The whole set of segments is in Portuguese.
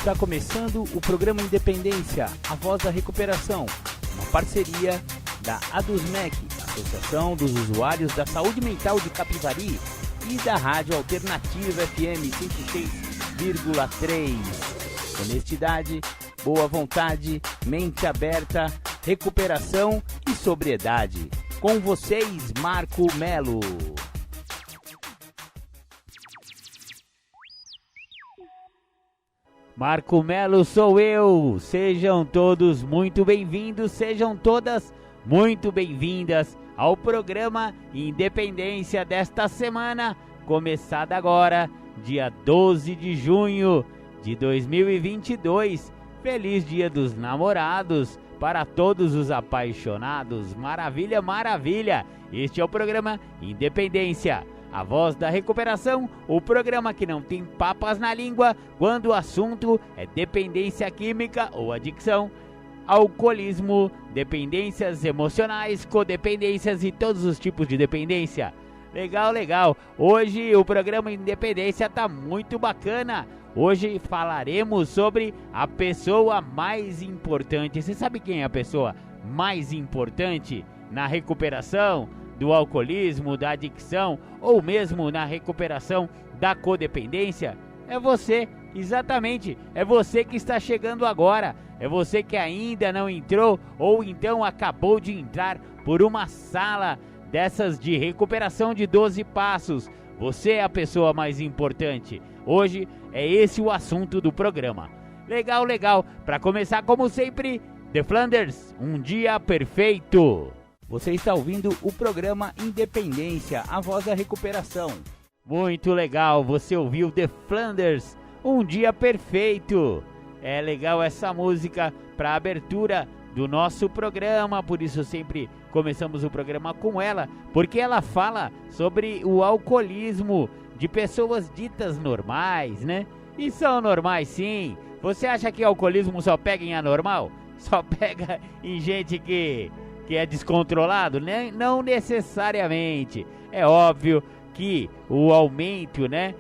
Está começando o programa Independência, a voz da recuperação, uma parceria da ADUSMEC, Associação dos Usuários da Saúde Mental de Capivari, e da Rádio Alternativa FM 106,3. Honestidade, boa vontade, mente aberta, recuperação e sobriedade. Com vocês, Marco Melo. Marco Melo sou eu. Sejam todos muito bem-vindos, sejam todas muito bem-vindas ao programa Independência desta semana, começada agora, dia 12 de junho de 2022. Feliz Dia dos Namorados para todos os apaixonados. Maravilha, maravilha! Este é o programa Independência, a voz da recuperação, o programa que não tem papas na língua quando o assunto é dependência química ou adicção, alcoolismo, dependências emocionais, codependências e todos os tipos de dependência. Legal, legal. Hoje o programa Independência tá muito bacana. Hoje falaremos sobre a pessoa mais importante. Você sabe quem é a pessoa mais importante na recuperação do alcoolismo, da adicção ou mesmo na recuperação da codependência? É você, exatamente, é você que está chegando agora, é você que ainda não entrou ou então acabou de entrar por uma sala dessas de recuperação de 12 passos. Você é a pessoa mais importante. Hoje é esse o assunto do programa. Legal, legal. Para começar, como sempre, The Flanders, um dia perfeito. Você está ouvindo o programa Independência, a voz da recuperação. Muito legal, você ouviu The Flanders, um dia perfeito. É legal essa música para abertura do nosso programa, por isso sempre começamos o programa com ela, porque ela fala sobre o alcoolismo de pessoas ditas normais, né? E são normais sim. Você acha que alcoolismo só pega em anormal? Só pega em gente que é descontrolado? Né? Não necessariamente. É óbvio que o aumento, né,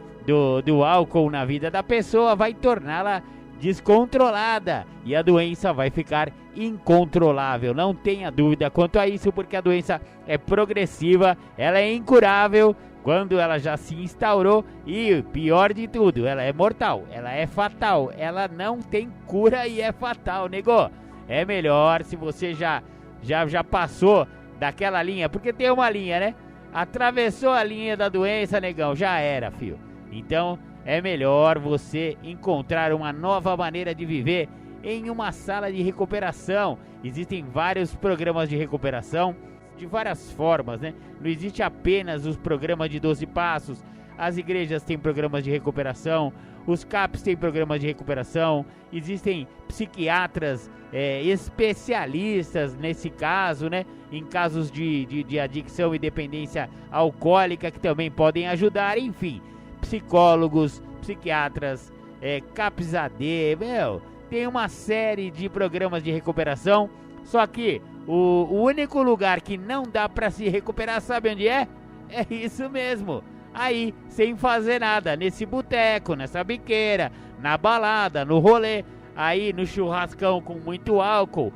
do álcool na vida da pessoa vai torná-la descontrolada e a doença vai ficar incontrolável. Não tenha dúvida quanto a isso, porque a doença é progressiva, ela é incurável quando ela já se instaurou e, pior de tudo, ela é mortal, ela é fatal, ela não tem cura e é fatal, nego. É melhor se você já passou daquela linha, porque tem uma linha, né? Atravessou a linha da doença, negão, já era, filho. Então é melhor você encontrar uma nova maneira de viver em uma sala de recuperação. Existem vários programas de recuperação de várias formas, né? Não existe apenas os programas de 12 passos. As igrejas têm programas de recuperação, os CAPs têm programas de recuperação, existem psiquiatras especialistas nesse caso, né? Em casos de adicção e dependência alcoólica que também podem ajudar, enfim. Psicólogos, psiquiatras, CAPs AD, tem uma série de programas de recuperação, só que o único lugar que não dá para se recuperar, sabe onde é? É isso mesmo, aí, sem fazer nada, nesse boteco, nessa biqueira, na balada, no rolê, aí no churrascão com muito álcool,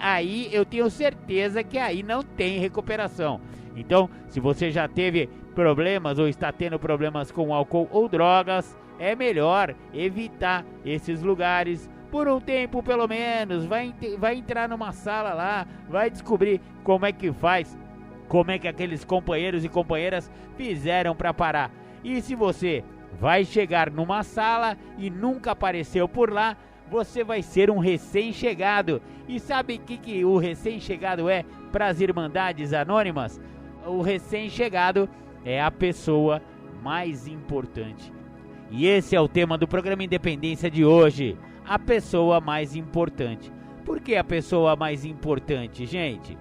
aí eu tenho certeza que aí não tem recuperação. Então, se você já teve problemas ou está tendo problemas com álcool ou drogas, é melhor evitar esses lugares por um tempo pelo menos. Vai entrar numa sala lá, vai descobrir como é que faz, como é que aqueles companheiros e companheiras fizeram para parar. E se você vai chegar numa sala e nunca apareceu por lá, você vai ser um recém-chegado. E sabe o que o recém-chegado é para as Irmandades Anônimas? O recém-chegado é a pessoa mais importante. E esse é o tema do programa Independência de hoje. A pessoa mais importante. Por que a pessoa mais importante, gente?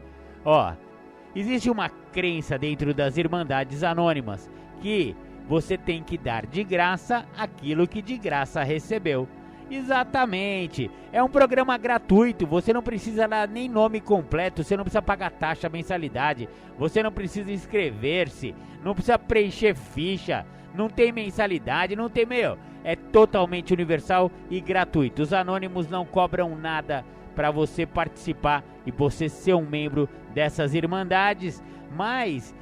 Existe uma crença dentro das Irmandades Anônimas que você tem que dar de graça aquilo que de graça recebeu. Exatamente, é um programa gratuito, você não precisa dar nem nome completo, você não precisa pagar taxa, mensalidade, você não precisa inscrever-se, não precisa preencher ficha, não tem mensalidade, não tem, é totalmente universal e gratuito. Os anônimos não cobram nada para você participar e você ser um membro dessas irmandades, mas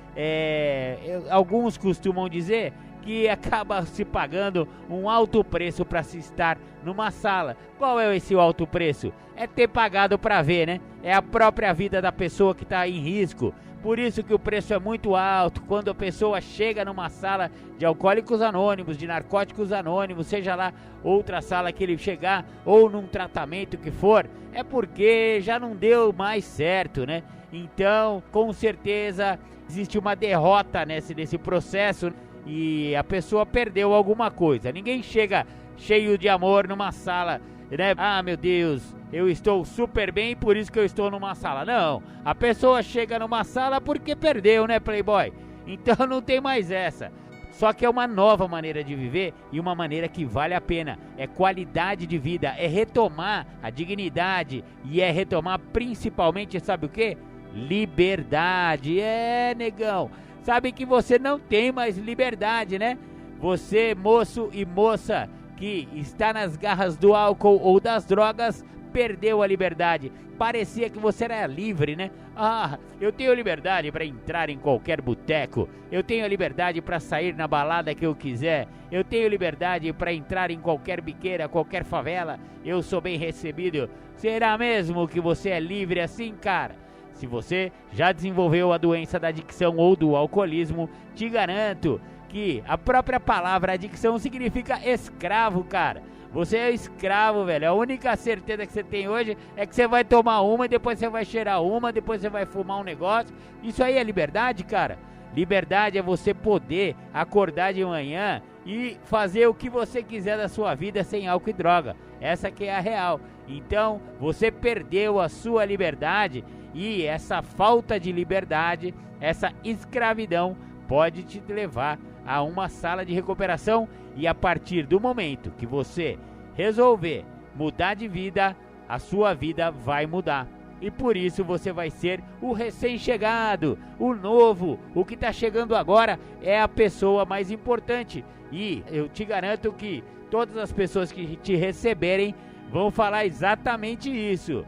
alguns costumam dizer que acaba se pagando um alto preço para se estar numa sala. Qual é esse alto preço? É ter pagado para ver, né? É a própria vida da pessoa que está em risco. Por isso que o preço é muito alto. Quando a pessoa chega numa sala de alcoólicos anônimos, de narcóticos anônimos, seja lá outra sala que ele chegar, ou num tratamento que for, é porque já não deu mais certo, né? Então, com certeza, existe uma derrota nesse processo e a pessoa perdeu alguma coisa. Ninguém chega cheio de amor numa sala, né? Ah, meu Deus, eu estou super bem, por isso que eu estou numa sala. Não, a pessoa chega numa sala porque perdeu, né, Playboy? Então não tem mais essa. Só que é uma nova maneira de viver e uma maneira que vale a pena. É qualidade de vida, é retomar a dignidade e é retomar principalmente, sabe o quê? Liberdade. É, negão. Sabe que você não tem mais liberdade, né? Você, moço e moça que está nas garras do álcool ou das drogas, perdeu a liberdade. Parecia que você era livre, né? Ah, eu tenho liberdade para entrar em qualquer boteco. Eu tenho a liberdade para sair na balada que eu quiser. Eu tenho liberdade para entrar em qualquer biqueira, qualquer favela. Eu sou bem recebido. Será mesmo que você é livre assim, cara? Se você já desenvolveu a doença da adicção ou do alcoolismo, te garanto que a própria palavra adicção significa escravo, cara. Você é escravo, velho. A única certeza que você tem hoje é que você vai tomar uma e depois você vai cheirar uma, depois você vai fumar um negócio. Isso aí é liberdade, cara? Liberdade é você poder acordar de manhã e fazer o que você quiser da sua vida sem álcool e droga. Essa que é a real. Então, você perdeu a sua liberdade e essa falta de liberdade, essa escravidão pode te levar a uma sala de recuperação e a partir do momento que você resolver mudar de vida, a sua vida vai mudar. E por isso você vai ser o recém-chegado, o novo, o que está chegando agora é a pessoa mais importante. E eu te garanto que todas as pessoas que te receberem vão falar exatamente isso.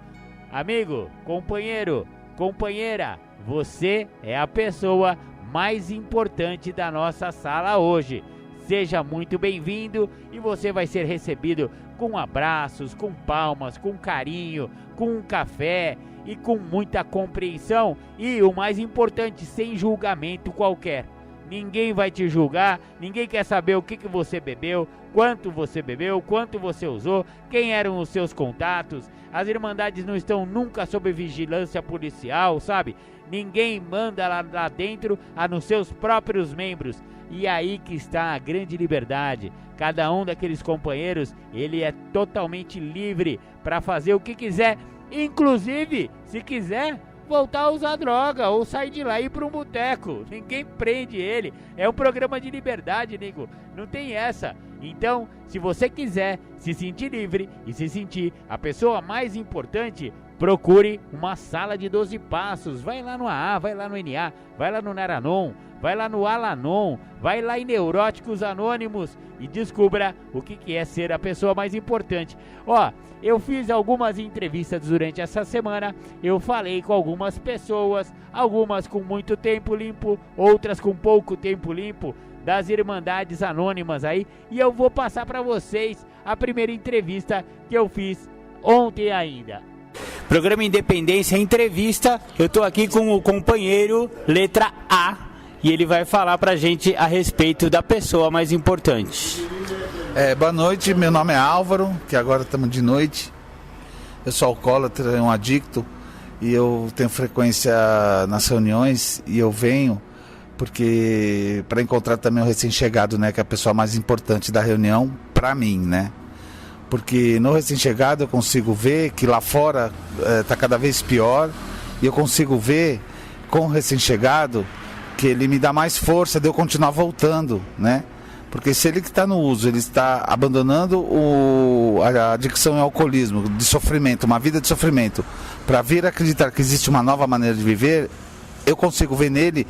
Amigo, companheiro, companheira, você é a pessoa mais importante da nossa sala hoje. Seja muito bem-vindo e você vai ser recebido com abraços, com palmas, com carinho, com um café e com muita compreensão e, o mais importante, sem julgamento qualquer. Ninguém vai te julgar, ninguém quer saber o que você bebeu, quanto você usou, quem eram os seus contatos. As irmandades não estão nunca sob vigilância policial, sabe? Ninguém manda lá dentro a nos seus próprios membros. E aí que está a grande liberdade. Cada um daqueles companheiros, ele é totalmente livre para fazer o que quiser, inclusive, se quiser, voltar a usar droga ou sair de lá e ir para um boteco. Ninguém prende ele. É um programa de liberdade, nego. Não tem essa. Então, se você quiser se sentir livre e se sentir a pessoa mais importante, procure uma sala de 12 passos. Vai lá no AA, vai lá no NA, vai lá no Naranon, vai lá no Alanon, vai lá em Neuróticos Anônimos e descubra o que é ser a pessoa mais importante. Ó, eu fiz algumas entrevistas durante essa semana, eu falei com algumas pessoas, algumas com muito tempo limpo, outras com pouco tempo limpo, das Irmandades Anônimas aí, e eu vou passar para vocês a primeira entrevista que eu fiz ontem ainda. Programa Independência Entrevista, eu tô aqui com o companheiro letra A e ele vai falar pra gente a respeito da pessoa mais importante. Boa noite, meu nome é Álvaro, que agora estamos de noite. Eu sou alcoólatra, um adicto e eu tenho frequência nas reuniões e eu venho porque para encontrar também o recém-chegado, né, que é a pessoa mais importante da reunião para mim, né? Porque no recém-chegado eu consigo ver que lá fora está cada vez pior e eu consigo ver com o recém-chegado que ele me dá mais força de eu continuar voltando, né? Porque se ele que está no uso, ele está abandonando a adicção e o alcoolismo, de sofrimento, uma vida de sofrimento, para vir acreditar que existe uma nova maneira de viver, eu consigo ver nele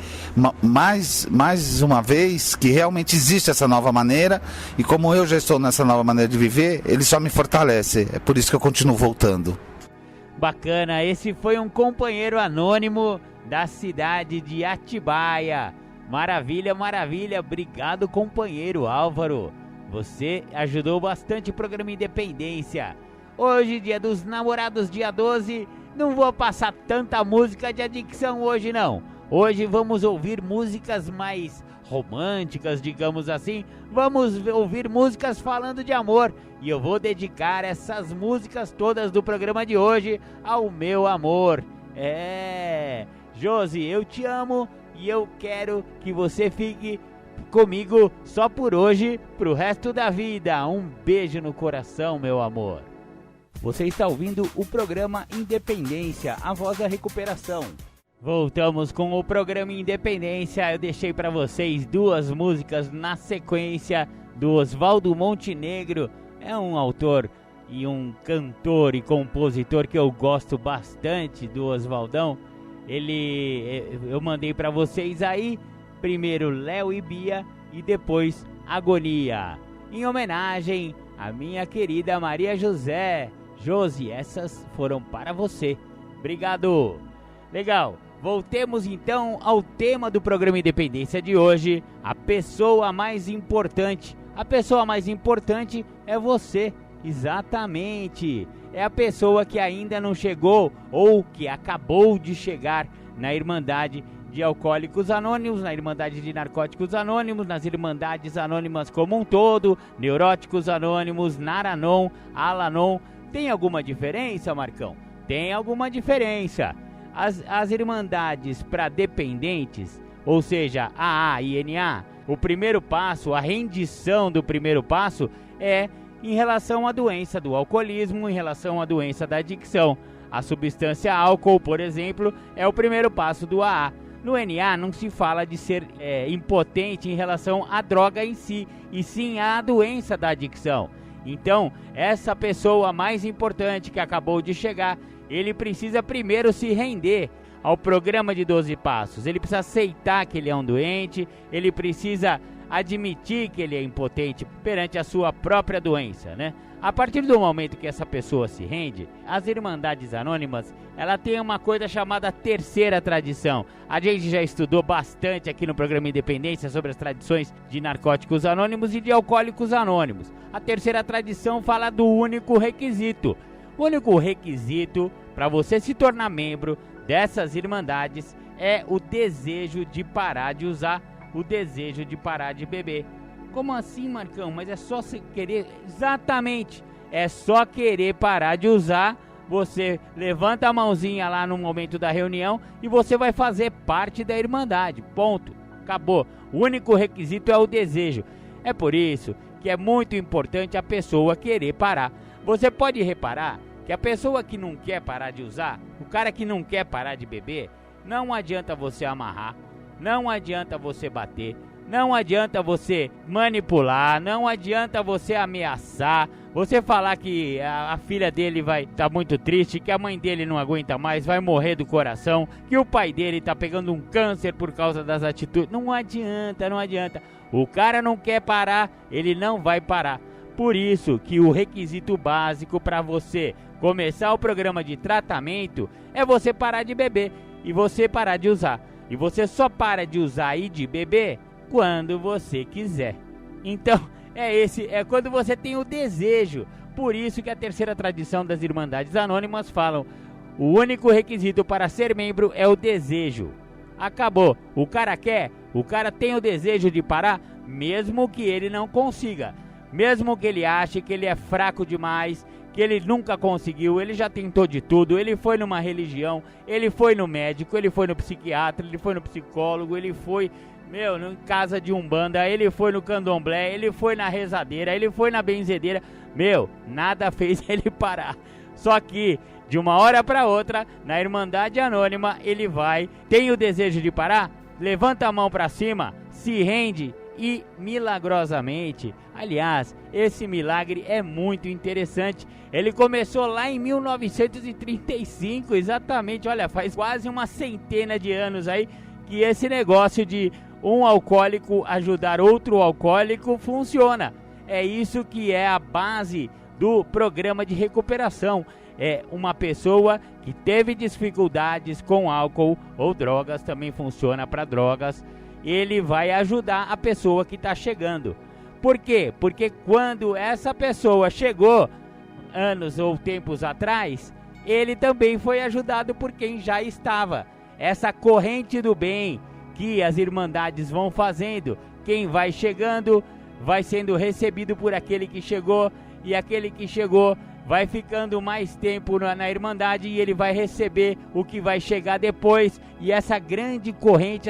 mais uma vez que realmente existe essa nova maneira, e como eu já estou nessa nova maneira de viver, ele só me fortalece. É por isso que eu continuo voltando. Bacana, esse foi um companheiro anônimo da cidade de Atibaia. Maravilha, maravilha, obrigado companheiro Álvaro. Você ajudou bastante o programa Independência. Hoje, dia dos namorados, dia 12, não vou passar tanta música de adicção hoje não. Hoje vamos ouvir músicas mais românticas, digamos assim. Vamos ouvir músicas falando de amor. E eu vou dedicar essas músicas todas do programa de hoje ao meu amor. Josi, eu te amo e eu quero que você fique comigo só por hoje, pro resto da vida. Um beijo no coração, meu amor. Você está ouvindo o programa Independência, a voz da recuperação. Voltamos com o programa Independência. Eu deixei para vocês duas músicas na sequência do Oswaldo Montenegro. É um autor e um cantor e compositor que eu gosto bastante do Oswaldão. Eu mandei para vocês aí, primeiro Léo e Bia e depois Agonia, em homenagem à minha querida Maria José. Josi, essas foram para você. Obrigado. Legal. Voltemos então ao tema do programa Independência de hoje, a pessoa mais importante. A pessoa mais importante é você, exatamente. É a pessoa que ainda não chegou ou que acabou de chegar na Irmandade de Alcoólicos Anônimos, na Irmandade de Narcóticos Anônimos, nas Irmandades Anônimas como um todo, Neuróticos Anônimos, Naranon, Alanon. Tem alguma diferença, Marcão? Tem alguma diferença. As Irmandades para dependentes, ou seja, AA e NA, o primeiro passo, a rendição do primeiro passo é em relação à doença do alcoolismo, em relação à doença da adicção. A substância álcool, por exemplo, é o primeiro passo do AA. No NA não se fala de ser impotente em relação à droga em si, e sim à doença da adicção. Então, essa pessoa mais importante que acabou de chegar, ele precisa primeiro se render ao programa de 12 passos. Ele precisa aceitar que ele é um doente, ele precisa admitir que ele é impotente perante a sua própria doença, né? A partir do momento que essa pessoa se rende, as Irmandades Anônimas, ela tem uma coisa chamada terceira tradição. A gente já estudou bastante aqui no programa Independência sobre as tradições de Narcóticos Anônimos e de Alcoólicos Anônimos. A terceira tradição fala do único requisito. O único requisito para você se tornar membro dessas irmandades é o desejo de parar de usar, o desejo de parar de beber. Como assim, Marcão? Mas é só você querer... Exatamente! É só querer parar de usar. Você levanta a mãozinha lá no momento da reunião e você vai fazer parte da Irmandade. Ponto. Acabou. O único requisito é o desejo. É por isso que é muito importante a pessoa querer parar. Você pode reparar que a pessoa que não quer parar de usar, o cara que não quer parar de beber, não adianta você amarrar, não adianta você bater, não adianta você manipular, não adianta você ameaçar, você falar que a filha dele vai estar muito triste, que a mãe dele não aguenta mais, vai morrer do coração, que o pai dele está pegando um câncer por causa das atitudes. Não adianta, não adianta. O cara não quer parar, ele não vai parar. Por isso que o requisito básico para você começar o programa de tratamento é você parar de beber e você parar de usar. E você só para de usar e de beber quando você quiser. Então, é quando você tem o desejo. Por isso que a terceira tradição das Irmandades Anônimas falam: o único requisito para ser membro é o desejo. Acabou. O cara quer, o cara tem o desejo de parar, mesmo que ele não consiga. Mesmo que ele ache que ele é fraco demais, que ele nunca conseguiu, ele já tentou de tudo, ele foi numa religião, ele foi no médico, ele foi no psiquiatra, ele foi no psicólogo, ele foi, em casa de umbanda, ele foi no candomblé, ele foi na rezadeira, ele foi na benzedeira, nada fez ele parar. Só que, de uma hora para outra, na Irmandade Anônima, ele tem o desejo de parar, levanta a mão para cima, se rende e milagrosamente, aliás, esse milagre é muito interessante. Ele começou lá em 1935, exatamente, olha, faz quase uma centena de anos aí que esse negócio de um alcoólico ajudar outro alcoólico funciona. É isso que é a base do programa de recuperação. É uma pessoa que teve dificuldades com álcool ou drogas, também funciona para drogas. Ele vai ajudar a pessoa que está chegando. Por quê? Porque quando essa pessoa chegou, anos ou tempos atrás, ele também foi ajudado por quem já estava. Essa corrente do bem que as irmandades vão fazendo, quem vai chegando vai sendo recebido por aquele que chegou, e aquele que chegou vai ficando mais tempo na Irmandade e ele vai receber o que vai chegar depois. E essa grande corrente,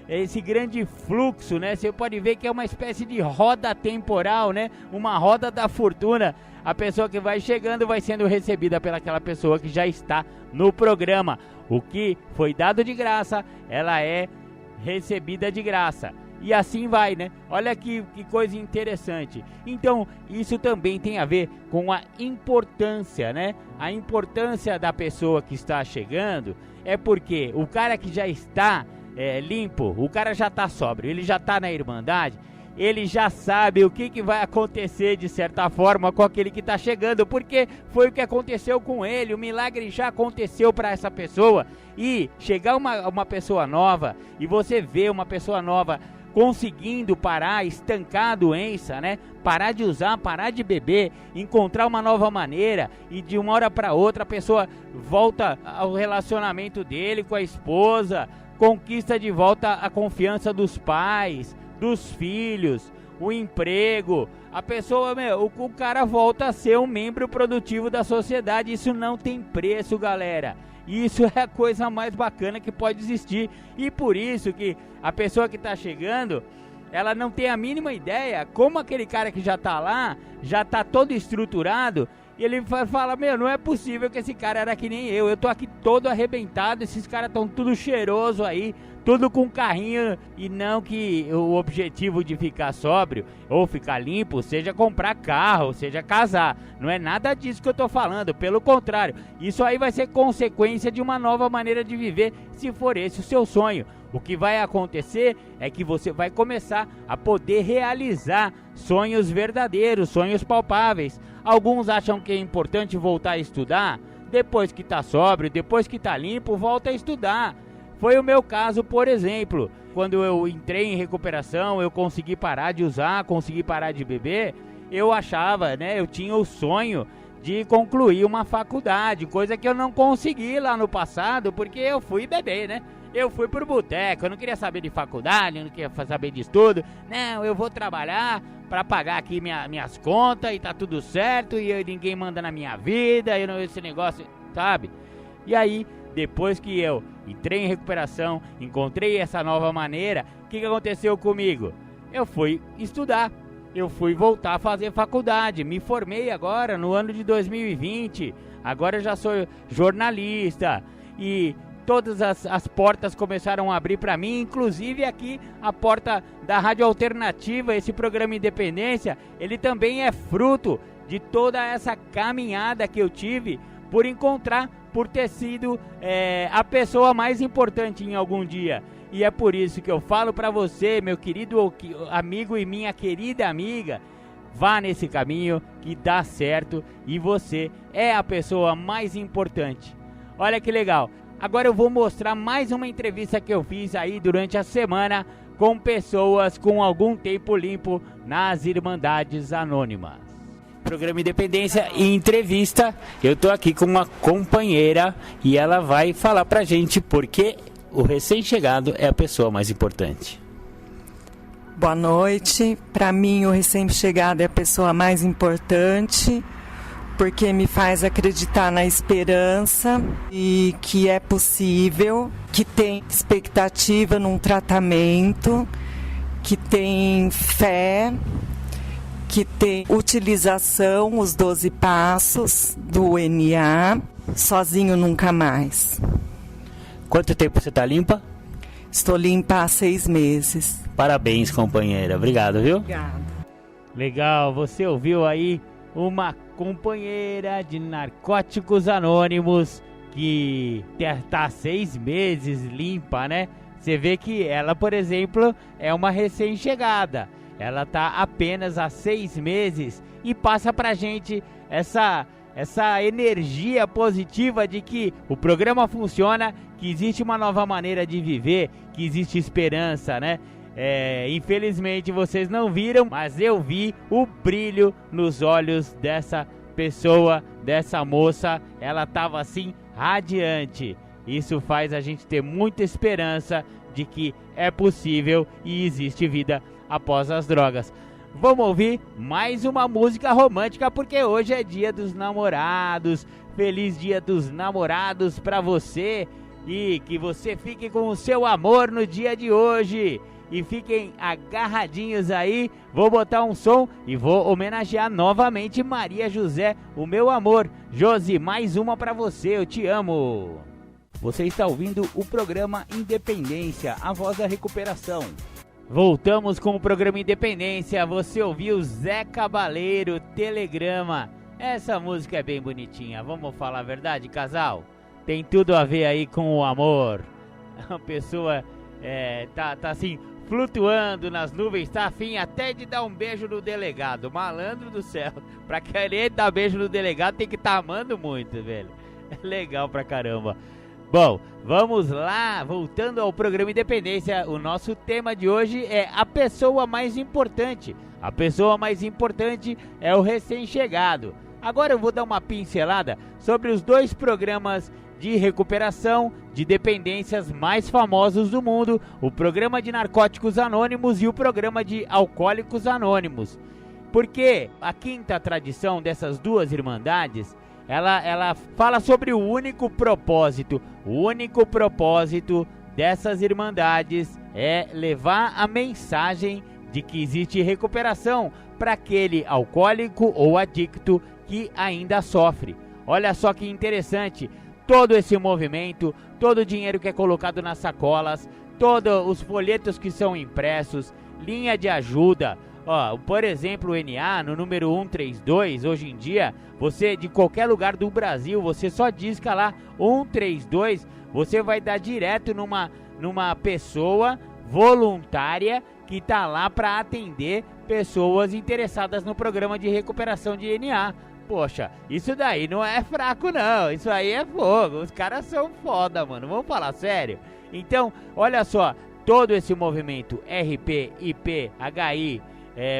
esse grande fluxo, né? Você pode ver que é uma espécie de roda temporal, né? Uma roda da fortuna. A pessoa que vai chegando vai sendo recebida pelaquela pessoa que já está no programa. O que foi dado de graça, ela é recebida de graça. E assim vai, né? Olha que coisa interessante. Então, isso também tem a ver com a importância, né? A importância da pessoa que está chegando é porque o cara que já está limpo, o cara já está sóbrio, ele já está na Irmandade, ele já sabe o que vai acontecer de certa forma com aquele que está chegando, porque foi o que aconteceu com ele, o milagre já aconteceu para essa pessoa. E chegar uma pessoa nova, e você vê uma pessoa nova conseguindo parar, estancar a doença, né? Parar de usar, parar de beber, encontrar uma nova maneira, e de uma hora para outra a pessoa volta ao relacionamento dele com a esposa, conquista de volta a confiança dos pais, dos filhos, o emprego. A pessoa, o cara volta a ser um membro produtivo da sociedade. Isso não tem preço, galera. Isso é a coisa mais bacana que pode existir. E por isso que a pessoa que está chegando, ela não tem a mínima ideia como aquele cara que já está lá, já está todo estruturado, e ele fala, não é possível que esse cara era que nem eu tô aqui todo arrebentado, esses caras estão tudo cheiroso aí, tudo com carrinho. E não que o objetivo de ficar sóbrio ou ficar limpo seja comprar carro, seja casar. Não é nada disso que eu tô falando, pelo contrário, isso aí vai ser consequência de uma nova maneira de viver, se for esse o seu sonho. O que vai acontecer é que você vai começar a poder realizar sonhos verdadeiros, sonhos palpáveis. Alguns acham que é importante voltar a estudar, depois que está sóbrio, depois que está limpo, volta a estudar. Foi o meu caso, por exemplo. Quando eu entrei em recuperação, eu consegui parar de usar, consegui parar de beber, eu achava, né, eu tinha o sonho de concluir uma faculdade, coisa que eu não consegui lá no passado, porque eu fui beber, né? Eu fui pro boteco, eu não queria saber de faculdade, eu não queria saber de estudo. Não, eu vou trabalhar para pagar aqui minhas contas e tá tudo certo, e ninguém manda na minha vida, esse negócio, sabe? E aí, depois que eu entrei em recuperação, encontrei essa nova maneira, o que aconteceu comigo? Eu fui estudar, eu fui voltar a fazer faculdade, me formei agora no ano de 2020, agora eu já sou jornalista, e todas as portas começaram a abrir para mim, inclusive aqui a porta da Rádio Alternativa. Esse programa Independência, ele também é fruto de toda essa caminhada que eu tive por ter sido a pessoa mais importante em algum dia. E é por isso que eu falo para você, meu querido amigo e minha querida amiga, vá nesse caminho que dá certo e você é a pessoa mais importante. Olha que legal. Agora eu vou mostrar mais uma entrevista que eu fiz aí durante a semana com pessoas com algum tempo limpo nas Irmandades Anônimas. Programa Independência e entrevista. Eu tô aqui com uma companheira e ela vai falar pra gente por que o recém-chegado é a pessoa mais importante. Boa noite. Para mim, o recém-chegado é a pessoa mais importante, porque me faz acreditar na esperança e que é possível, que tem expectativa num tratamento, que tem fé, que tem utilização, os 12 passos do NA, sozinho nunca mais. Quanto tempo você está limpa? Estou limpa há 6 meses. Parabéns, companheira. Obrigado, viu? Obrigada. Legal, você ouviu aí uma companheira de Narcóticos Anônimos que tá há 6 meses limpa, né? Você vê que ela, por exemplo, é uma recém-chegada. Ela tá apenas há 6 meses e passa pra gente essa energia positiva de que o programa funciona, que existe uma nova maneira de viver, que existe esperança, né? Infelizmente vocês não viram, mas eu vi o brilho nos olhos dessa pessoa, dessa moça. Ela tava assim, radiante. Isso faz a gente ter muita esperança de que é possível e existe vida após as drogas. Vamos ouvir mais uma música romântica, porque hoje é dia dos namorados. Feliz dia dos namorados pra você, e que você fique com o seu amor no dia de hoje. E fiquem agarradinhos aí. Vou botar um som e vou homenagear novamente Maria José, o meu amor. Josi, mais uma pra você, eu te amo. Você está ouvindo o programa Independência, a voz da recuperação. Voltamos com o programa Independência. Você ouviu Zé Cabaleiro, Telegrama. Essa música é bem bonitinha, vamos falar a verdade, casal? Tem tudo a ver aí com o amor. A pessoa tá assim, flutuando nas nuvens, tá afim até de dar um beijo no delegado. Malandro do céu, pra querer dar beijo no delegado tem que estar amando muito, velho. É legal pra caramba. Bom, vamos lá, voltando ao programa Independência, o nosso tema de hoje é a pessoa mais importante. A pessoa mais importante é o recém-chegado. Agora eu vou dar uma pincelada sobre os 2 programas de recuperação de dependências mais famosos do mundo, o programa de Narcóticos Anônimos e o programa de Alcoólicos Anônimos. Porque a quinta tradição dessas 2 irmandades, ela fala sobre o único propósito. O único propósito dessas irmandades é levar a mensagem de que existe recuperação para aquele alcoólico ou adicto que ainda sofre. Olha só que interessante, todo esse movimento, todo o dinheiro que é colocado nas sacolas, todos os folhetos que são impressos, linha de ajuda. Por exemplo, o NA, no número 132, hoje em dia, você de qualquer lugar do Brasil, você só disca lá 132, você vai dar direto numa pessoa voluntária que tá lá para atender pessoas interessadas no programa de recuperação de NA. Poxa, isso daí não é fraco não, isso aí é fogo, os caras são foda, mano, vamos falar sério? Então, olha só, todo esse movimento RP, IP, HI,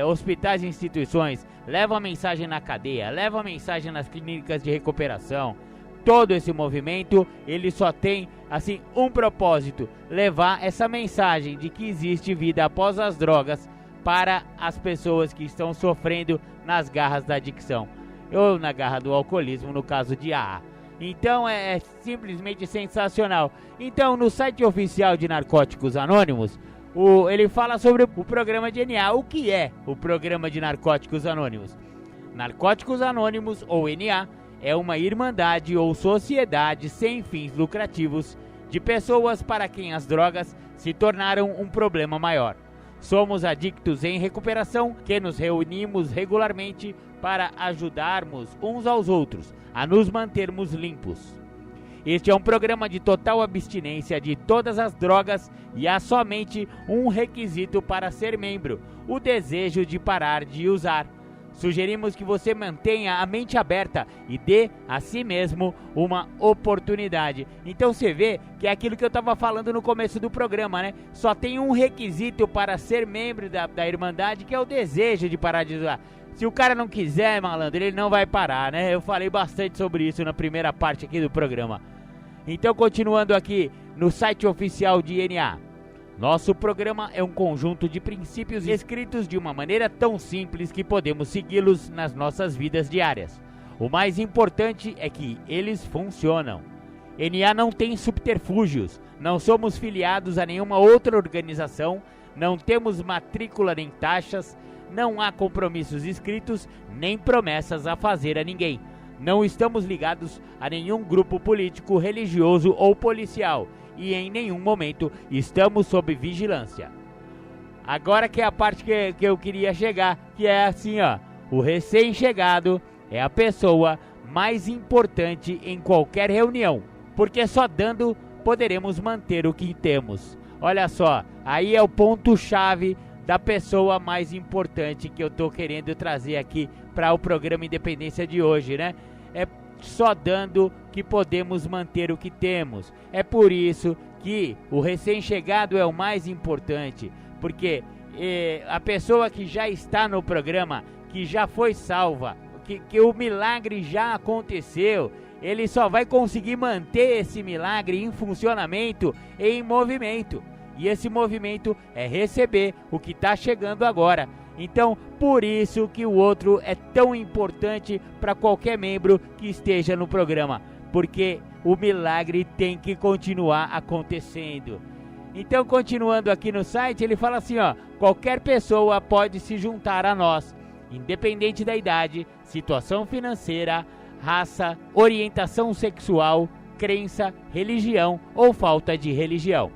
hospitais e instituições, leva a mensagem na cadeia, leva a mensagem nas clínicas de recuperação. Todo esse movimento, ele só tem, assim, um propósito: levar essa mensagem de que existe vida após as drogas para as pessoas que estão sofrendo nas garras da adicção, ou na garra do alcoolismo, no caso de AA. Então é simplesmente sensacional. Então, no site oficial de Narcóticos Anônimos, ele fala sobre o programa de NA. O que é o programa de Narcóticos Anônimos? Narcóticos Anônimos, ou NA, é uma irmandade ou sociedade sem fins lucrativos de pessoas para quem as drogas se tornaram um problema maior. Somos adictos em recuperação que nos reunimos regularmente para ajudarmos uns aos outros a nos mantermos limpos. Este é um programa de total abstinência de todas as drogas e há somente um requisito para ser membro: o desejo de parar de usar. Sugerimos que você mantenha a mente aberta e dê a si mesmo uma oportunidade. Então você vê que é aquilo que eu estava falando no começo do programa, né? Só tem um requisito para ser membro da Irmandade, que é o desejo de parar de usar. Se o cara não quiser, malandro, ele não vai parar, né? Eu falei bastante sobre isso na primeira parte aqui do programa. Então, continuando aqui no site oficial de NA. Nosso programa é um conjunto de princípios escritos de uma maneira tão simples que podemos segui-los nas nossas vidas diárias. O mais importante é que eles funcionam. NA não tem subterfúgios, não somos filiados a nenhuma outra organização, não temos matrícula nem taxas, não há compromissos escritos nem promessas a fazer a ninguém. Não estamos ligados a nenhum grupo político, religioso ou policial e em nenhum momento estamos sob vigilância. agora que é a parte que eu queria chegar, que é assim, ó. O recém-chegado é a pessoa mais importante em qualquer reunião, porque só dando poderemos manter o que temos. Olha só, aí é o ponto-chave da pessoa mais importante que eu tô querendo trazer aqui para o programa Independência de hoje, né? É só dando que podemos manter o que temos. É por isso que o recém-chegado é o mais importante, porque a pessoa que já está no programa, que já foi salva, que o milagre já aconteceu, ele só vai conseguir manter esse milagre em funcionamento, em movimento. E esse movimento é receber o que está chegando agora. Então, por isso que o outro é tão importante para qualquer membro que esteja no programa, porque o milagre tem que continuar acontecendo. Então, continuando aqui no site, ele fala assim, ó: qualquer pessoa pode se juntar a nós, independente da idade, situação financeira, raça, orientação sexual, crença, religião ou falta de religião.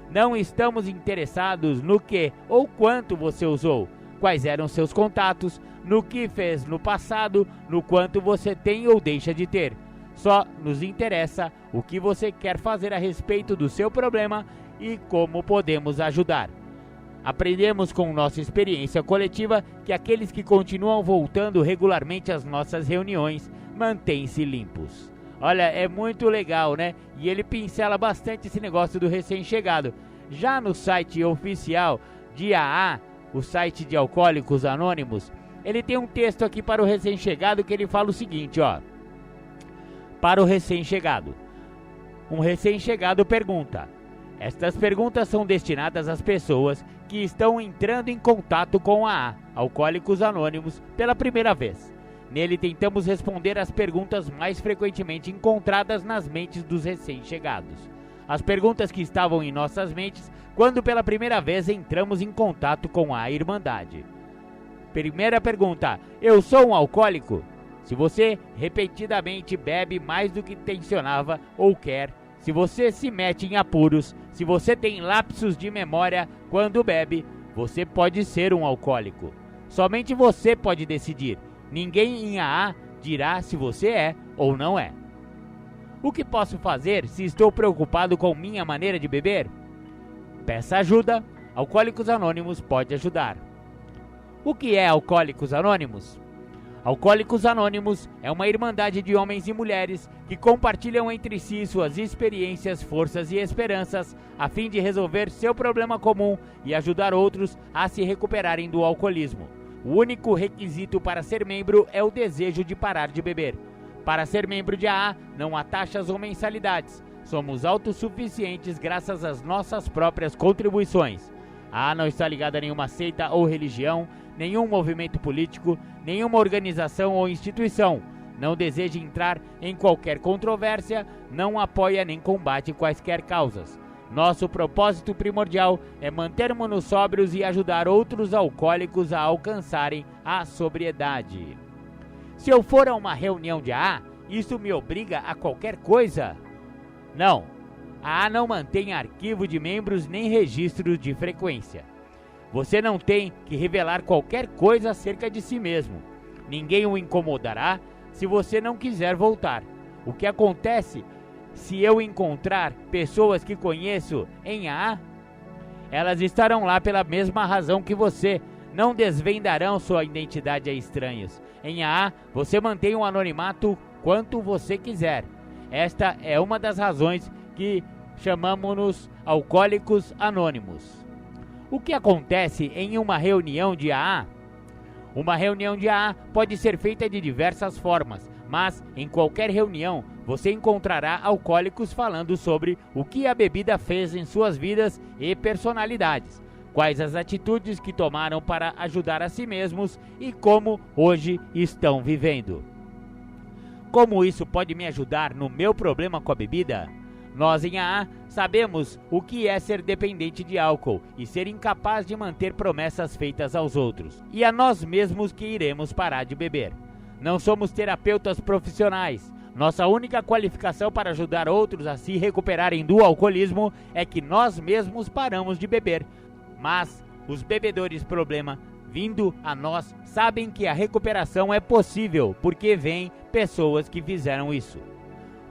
Não estamos interessados no que ou quanto você usou, quais eram seus contatos, no que fez no passado, no quanto você tem ou deixa de ter. Só nos interessa o que você quer fazer a respeito do seu problema e como podemos ajudar. Aprendemos com nossa experiência coletiva que aqueles que continuam voltando regularmente às nossas reuniões mantêm-se limpos. Olha, é muito legal, né? E ele pincela bastante esse negócio do recém-chegado. Já no site oficial de AA, o site de Alcoólicos Anônimos, ele tem um texto aqui para o recém-chegado que ele fala o seguinte, ó. Para o recém-chegado. Um recém-chegado pergunta. Estas perguntas são destinadas às pessoas que estão entrando em contato com a AA, Alcoólicos Anônimos, pela primeira vez. Nele tentamos responder as perguntas mais frequentemente encontradas nas mentes dos recém-chegados. As perguntas que estavam em nossas mentes quando pela primeira vez entramos em contato com a Irmandade. Primeira pergunta: eu sou um alcoólico? Se você repetidamente bebe mais do que tensionava ou quer, se você se mete em apuros, se você tem lapsos de memória quando bebe, você pode ser um alcoólico. Somente você pode decidir. Ninguém em AA dirá se você é ou não é. O que posso fazer se estou preocupado com minha maneira de beber? Peça ajuda. Alcoólicos Anônimos pode ajudar. O que é Alcoólicos Anônimos? Alcoólicos Anônimos é uma irmandade de homens e mulheres que compartilham entre si suas experiências, forças e esperanças a fim de resolver seu problema comum e ajudar outros a se recuperarem do alcoolismo. O único requisito para ser membro é o desejo de parar de beber. Para ser membro de AA, não há taxas ou mensalidades. Somos autossuficientes graças às nossas próprias contribuições. A AA não está ligada a nenhuma seita ou religião, nenhum movimento político, nenhuma organização ou instituição. Não deseja entrar em qualquer controvérsia, não apoia nem combate quaisquer causas. Nosso propósito primordial é mantermos-nos sóbrios e ajudar outros alcoólicos a alcançarem a sobriedade. Se eu for a uma reunião de AA, isso me obriga a qualquer coisa? Não. A AA não mantém arquivo de membros nem registro de frequência. Você não tem que revelar qualquer coisa acerca de si mesmo. Ninguém o incomodará se você não quiser voltar. O que acontece se eu encontrar pessoas que conheço em AA? Elas estarão lá pela mesma razão que você. Não desvendarão sua identidade a estranhos. Em AA, você mantém um anonimato quanto você quiser. Esta é uma das razões que chamamos-nos Alcoólicos Anônimos. O que acontece em uma reunião de AA? Uma reunião de AA pode ser feita de diversas formas, mas em qualquer reunião você encontrará alcoólicos falando sobre o que a bebida fez em suas vidas e personalidades, quais as atitudes que tomaram para ajudar a si mesmos e como hoje estão vivendo. Como isso pode me ajudar no meu problema com a bebida? Nós em AA sabemos o que é ser dependente de álcool e ser incapaz de manter promessas feitas aos outros, e a nós mesmos que iremos parar de beber. Não somos terapeutas profissionais. Nossa única qualificação para ajudar outros a se recuperarem do alcoolismo é que nós mesmos paramos de beber. Mas Os bebedores problema vindo a nós sabem que a recuperação é possível, porque vêm pessoas que fizeram isso.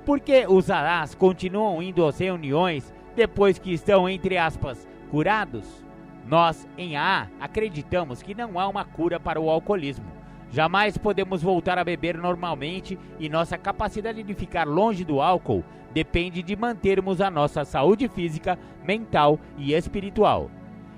Por que os AAs continuam indo às reuniões depois que estão, entre aspas, curados? Nós, em AA, acreditamos que não há uma cura para o alcoolismo. Jamais podemos voltar a beber normalmente e nossa capacidade de ficar longe do álcool depende de mantermos a nossa saúde física, mental e espiritual.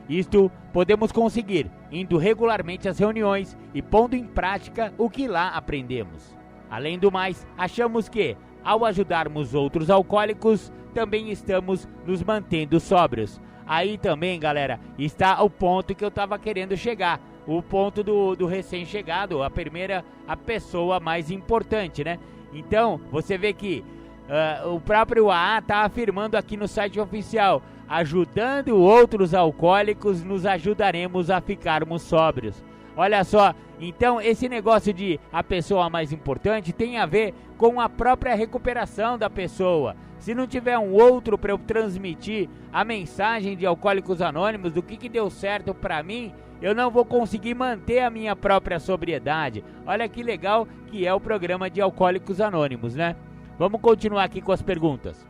Isto podemos conseguir indo regularmente às reuniões e pondo em prática o que lá aprendemos. Além do mais, achamos que, ao ajudarmos outros alcoólicos, também estamos nos mantendo sóbrios. Aí também, galera, está o ponto que eu estava querendo chegar. O ponto do recém-chegado, a pessoa mais importante, né? Então, você vê que o próprio AA está afirmando aqui no site oficial: ajudando outros alcoólicos, nos ajudaremos a ficarmos sóbrios. Olha só, então esse negócio de a pessoa mais importante tem a ver com a própria recuperação da pessoa. Se não tiver um outro para eu transmitir a mensagem de Alcoólicos Anônimos, do que deu certo para mim, eu não vou conseguir manter a minha própria sobriedade. Olha que legal que é o programa de Alcoólicos Anônimos, né? Vamos continuar aqui com as perguntas.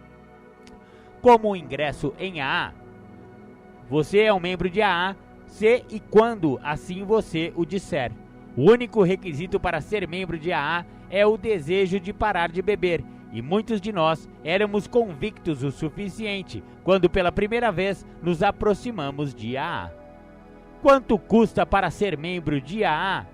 Como o ingresso em AA? Você é um membro de AA se e quando assim você o disser. O único requisito para ser membro de AA é o desejo de parar de beber. E muitos de nós éramos convictos o suficiente quando pela primeira vez nos aproximamos de AA. Quanto custa para ser membro de AA?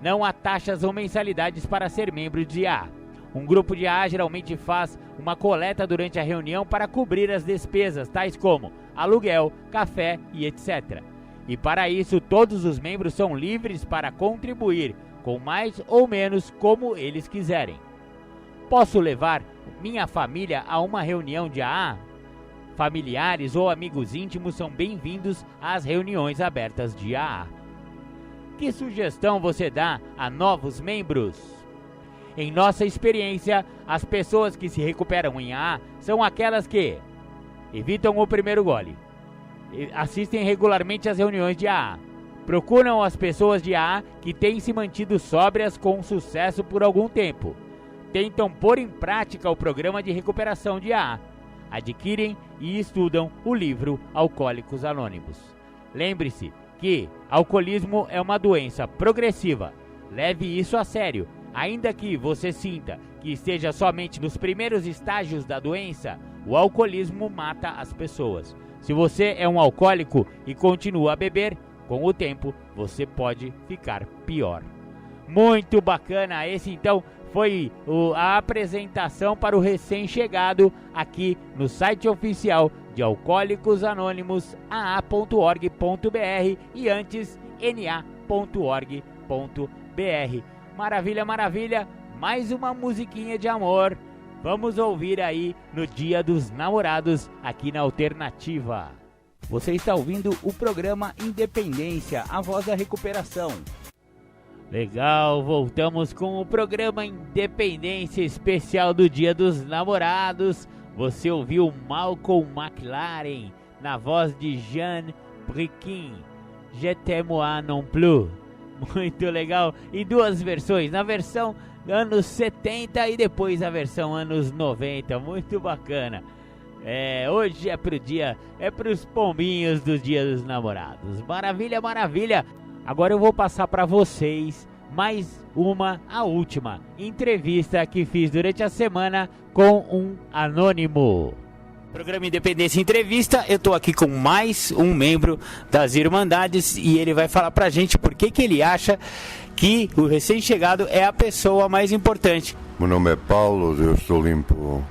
Não há taxas ou mensalidades para ser membro de AA. Um grupo de AA geralmente faz uma coleta durante a reunião para cobrir as despesas, tais como aluguel, café e etc. E para isso, todos os membros são livres para contribuir, com mais ou menos como eles quiserem. Posso levar minha família a uma reunião de AA? Familiares ou amigos íntimos são bem-vindos às reuniões abertas de AA. Que sugestão você dá a novos membros? Em nossa experiência, as pessoas que se recuperam em AA são aquelas que evitam o primeiro gole, assistem regularmente às reuniões de AA, procuram as pessoas de AA que têm se mantido sóbrias com sucesso por algum tempo, tentam pôr em prática o programa de recuperação de AA, adquirem e estudam o livro Alcoólicos Anônimos. Lembre-se que alcoolismo é uma doença progressiva. Leve isso a sério. Ainda que você sinta que esteja somente nos primeiros estágios da doença, o alcoolismo mata as pessoas. Se você é um alcoólico e continua a beber, com o tempo você pode ficar pior. Muito bacana, esse então foi a apresentação para o recém-chegado aqui no site oficial de Alcoólicos Anônimos, aa.org.br e antes na.org.br. Maravilha, maravilha, mais uma musiquinha de amor. Vamos ouvir aí no Dia dos Namorados aqui na Alternativa. Você está ouvindo o programa Independência, a voz da recuperação. Legal, voltamos com o programa Independência especial do Dia dos Namorados. Você ouviu Malcolm McLaren na voz de Jean Briquin, Je t'aime non plus. Muito legal, e duas versões, na versão anos 70 e depois a versão anos 90, muito bacana. Hoje é para os pombinhos do Dia dos Namorados. Maravilha, maravilha. Agora eu vou passar para vocês mais a última entrevista que fiz durante a semana com um anônimo. Programa Independência Entrevista, eu tô aqui com mais um membro das Irmandades e ele vai falar pra gente por que ele acha que o recém-chegado é a pessoa mais importante. Meu nome é Paulo, eu estou limpo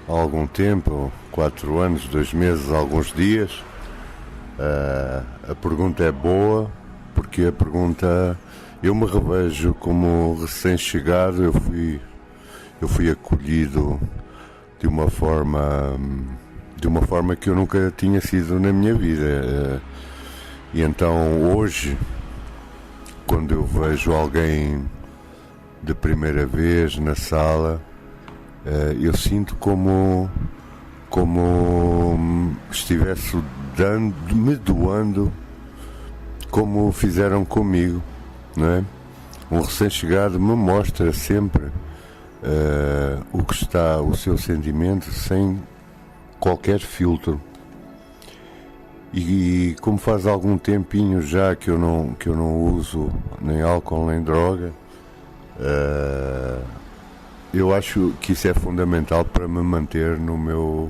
há algum tempo, 4 anos, 2 meses, alguns dias. A pergunta é boa, porque a pergunta, eu me revejo como recém-chegado, eu fui acolhido de uma forma que eu nunca tinha sido na minha vida. E então hoje, quando eu vejo alguém de primeira vez na sala, eu sinto como como estivesse me doando, como fizeram comigo, não é? Um recém-chegado me mostra sempre o que está o seu sentimento sem qualquer filtro. E como faz algum tempinho já que eu não uso nem álcool nem droga, eu acho que isso é fundamental para me manter no meu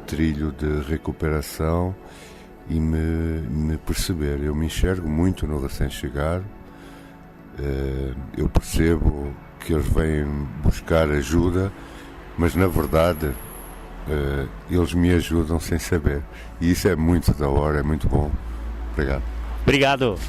trilho de recuperação e me perceber. Eu me enxergo muito no recém-chegado, eu percebo que eles vêm buscar ajuda, mas na verdade eles me ajudam sem saber, e isso é muito da hora, é muito bom. Obrigado.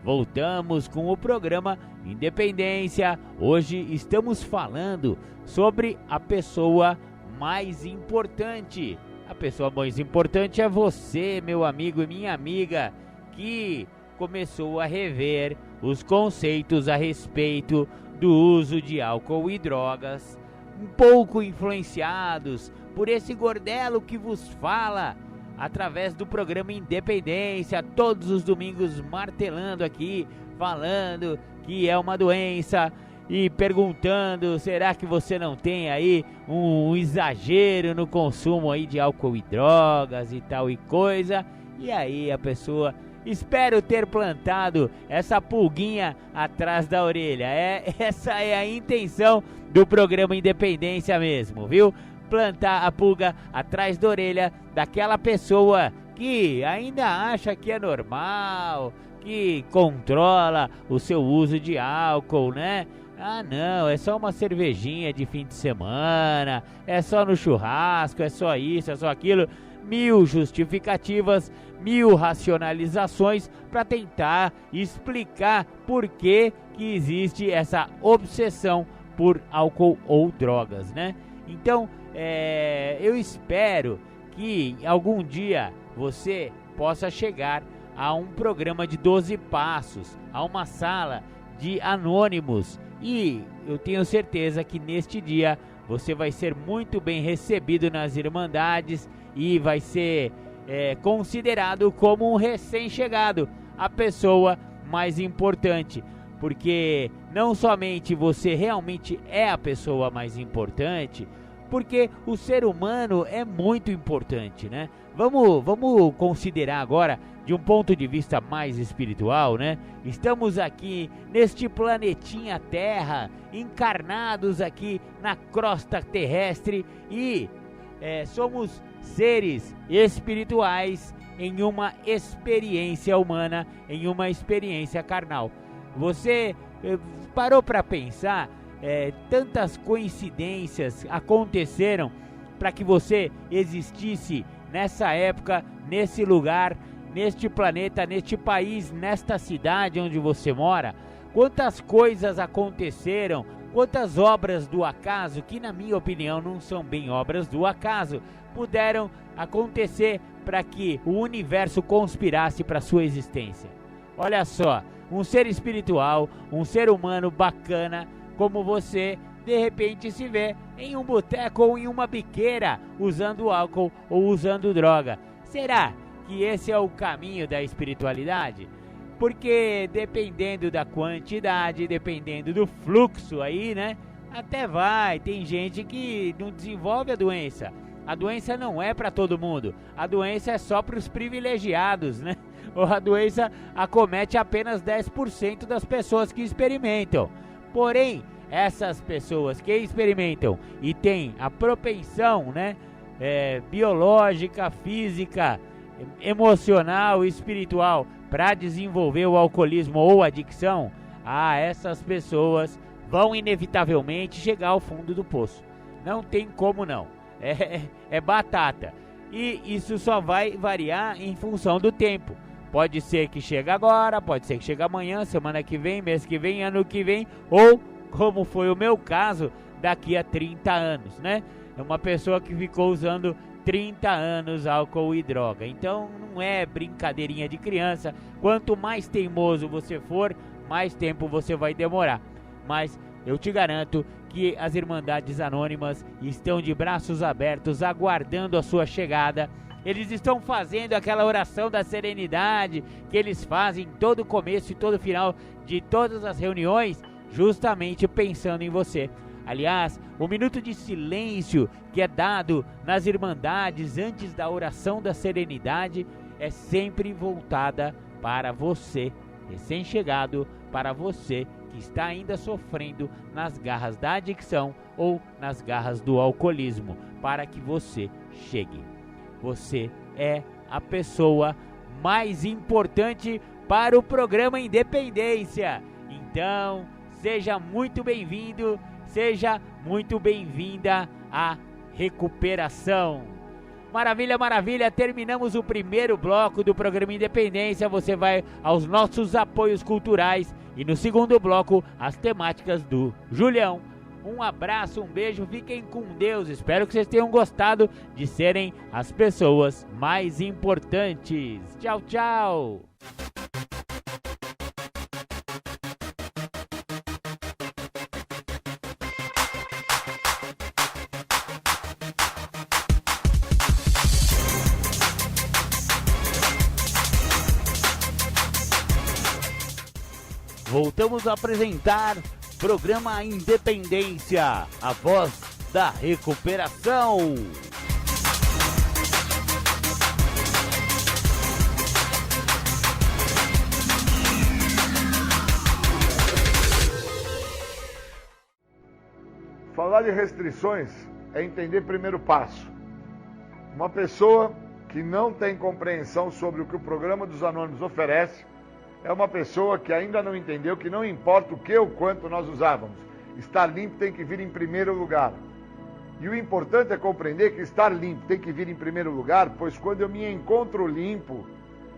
Voltamos com o programa Independência. Hoje estamos falando sobre a pessoa mais importante. A pessoa mais importante é você, meu amigo e minha amiga, que começou a rever os conceitos a respeito do uso de álcool e drogas, um pouco influenciados por esse gordelo que vos fala através do programa Independência, todos os domingos martelando aqui, falando que é uma doença e perguntando, será que você não tem aí um exagero no consumo aí de álcool e drogas e tal e coisa? E aí a pessoa, espero ter plantado essa pulguinha atrás da orelha. Essa é a intenção do programa Independência mesmo, viu? Plantar a pulga atrás da orelha daquela pessoa que ainda acha que é normal, que controla o seu uso de álcool, né? Ah não, é só uma cervejinha de fim de semana, é só no churrasco, é só isso, é só aquilo. 1000 justificativas, 1000 racionalizações para tentar explicar por que existe essa obsessão por álcool ou drogas, né? Então, eu espero que algum dia você possa chegar a um programa de 12 passos, a uma sala de anônimos, e eu tenho certeza que neste dia você vai ser muito bem recebido nas Irmandades e vai ser considerado como um recém-chegado, a pessoa mais importante, porque não somente você realmente é a pessoa mais importante, porque o ser humano é muito importante, né? Vamos considerar agora de um ponto de vista mais espiritual, né? Estamos aqui neste planetinha Terra, encarnados aqui na crosta terrestre e somos seres espirituais em uma experiência humana, em uma experiência carnal. Você parou para pensar? Tantas coincidências aconteceram para que você existisse nessa época, nesse lugar, neste planeta, neste país, nesta cidade onde você mora. Quantas coisas aconteceram, quantas obras do acaso, que na minha opinião não são bem obras do acaso, puderam acontecer para que o universo conspirasse para sua existência. Olha só, um ser espiritual, um ser humano bacana como você, de repente se vê em um boteco ou em uma biqueira usando álcool ou usando droga. Será que esse é o caminho da espiritualidade? Porque dependendo da quantidade, dependendo do fluxo aí, né? Até vai, tem gente que não desenvolve a doença. A doença não é para todo mundo. A doença é só para os privilegiados, né? Ou a doença acomete apenas 10% das pessoas que experimentam. Porém, essas pessoas que experimentam e têm a propensão, né, biológica, física, emocional e espiritual para desenvolver o alcoolismo ou adicção, essas pessoas vão inevitavelmente chegar ao fundo do poço. Não tem como não. É batata. E isso só vai variar em função do tempo. Pode ser que chegue agora, pode ser que chegue amanhã, semana que vem, mês que vem, ano que vem, ou, como foi o meu caso, daqui a 30 anos, né? É uma pessoa que ficou usando 30 anos álcool e droga. Então não é brincadeirinha de criança. Quanto mais teimoso você for, mais tempo você vai demorar. Mas eu te garanto que as Irmandades Anônimas estão de braços abertos, aguardando a sua chegada. Eles estão fazendo aquela oração da serenidade que eles fazem todo começo e todo final de todas as reuniões, justamente pensando em você. Aliás, o minuto de silêncio que é dado nas Irmandades antes da oração da serenidade é sempre voltada para você, recém-chegado, para você que está ainda sofrendo nas garras da adicção ou nas garras do alcoolismo, para que você chegue. Você é a pessoa mais importante para o programa Independência. Então, seja muito bem-vindo, seja muito bem-vinda à recuperação. Maravilha, maravilha, terminamos o primeiro bloco do programa Independência. Você vai aos nossos apoios culturais e no segundo bloco as temáticas do Julião. Um abraço, um beijo, fiquem com Deus. Espero que vocês tenham gostado de serem as pessoas mais importantes. Tchau, tchau. Voltamos a apresentar Programa Independência, a voz da recuperação. Falar de restrições é entender primeiro passo. Uma pessoa que não tem compreensão sobre o que o Programa dos Anônimos oferece é uma pessoa que ainda não entendeu que não importa o que ou quanto nós usávamos. Estar limpo tem que vir em primeiro lugar. E o importante é compreender que estar limpo tem que vir em primeiro lugar, pois quando eu me encontro limpo,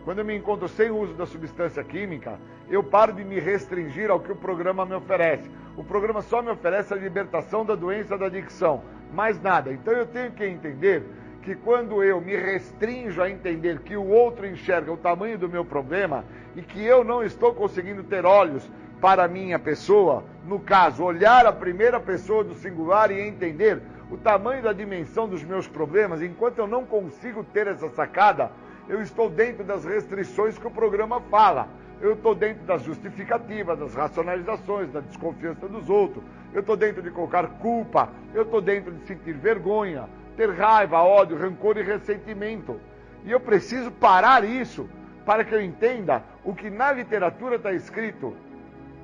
quando eu me encontro sem o uso da substância química, eu paro de me restringir ao que o programa me oferece. O programa só me oferece a libertação da doença da adicção, mais nada. Então eu tenho que entender que quando eu me restrinjo a entender que o outro enxerga o tamanho do meu problema e que eu não estou conseguindo ter olhos para a minha pessoa, no caso, olhar a primeira pessoa do singular e entender o tamanho da dimensão dos meus problemas, enquanto eu não consigo ter essa sacada, eu estou dentro das restrições que o programa fala. Eu estou dentro das justificativas, das racionalizações, da desconfiança dos outros. Eu estou dentro de colocar culpa. Eu estou dentro de sentir vergonha, ter raiva, ódio, rancor e ressentimento. E eu preciso parar isso para que eu entenda o que na literatura está escrito.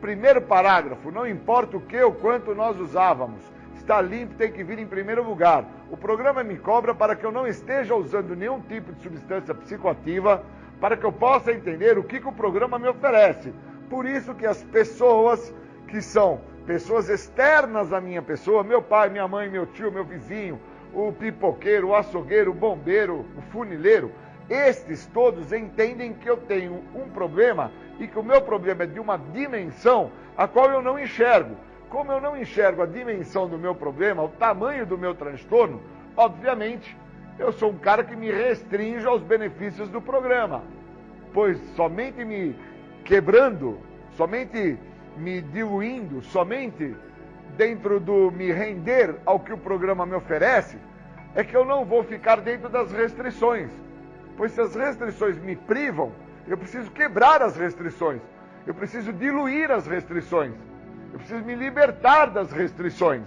Primeiro parágrafo, não importa o que ou quanto nós usávamos. Estar limpo tem que vir em primeiro lugar. O programa me cobra para que eu não esteja usando nenhum tipo de substância psicoativa, para que eu possa entender o que o programa me oferece. Por isso que as pessoas que são pessoas externas à minha pessoa, meu pai, minha mãe, meu tio, meu vizinho, o pipoqueiro, o açougueiro, o bombeiro, o funileiro, estes todos entendem que eu tenho um problema e que o meu problema é de uma dimensão a qual eu não enxergo. Como eu não enxergo a dimensão do meu problema, o tamanho do meu transtorno, obviamente, eu sou um cara que me restringe aos benefícios do programa. Pois somente me quebrando, somente me diluindo, somente dentro do me render ao que o programa me oferece, é que eu não vou ficar dentro das restrições. Pois se as restrições me privam, eu preciso quebrar as restrições. Eu preciso diluir as restrições. Eu preciso me libertar das restrições.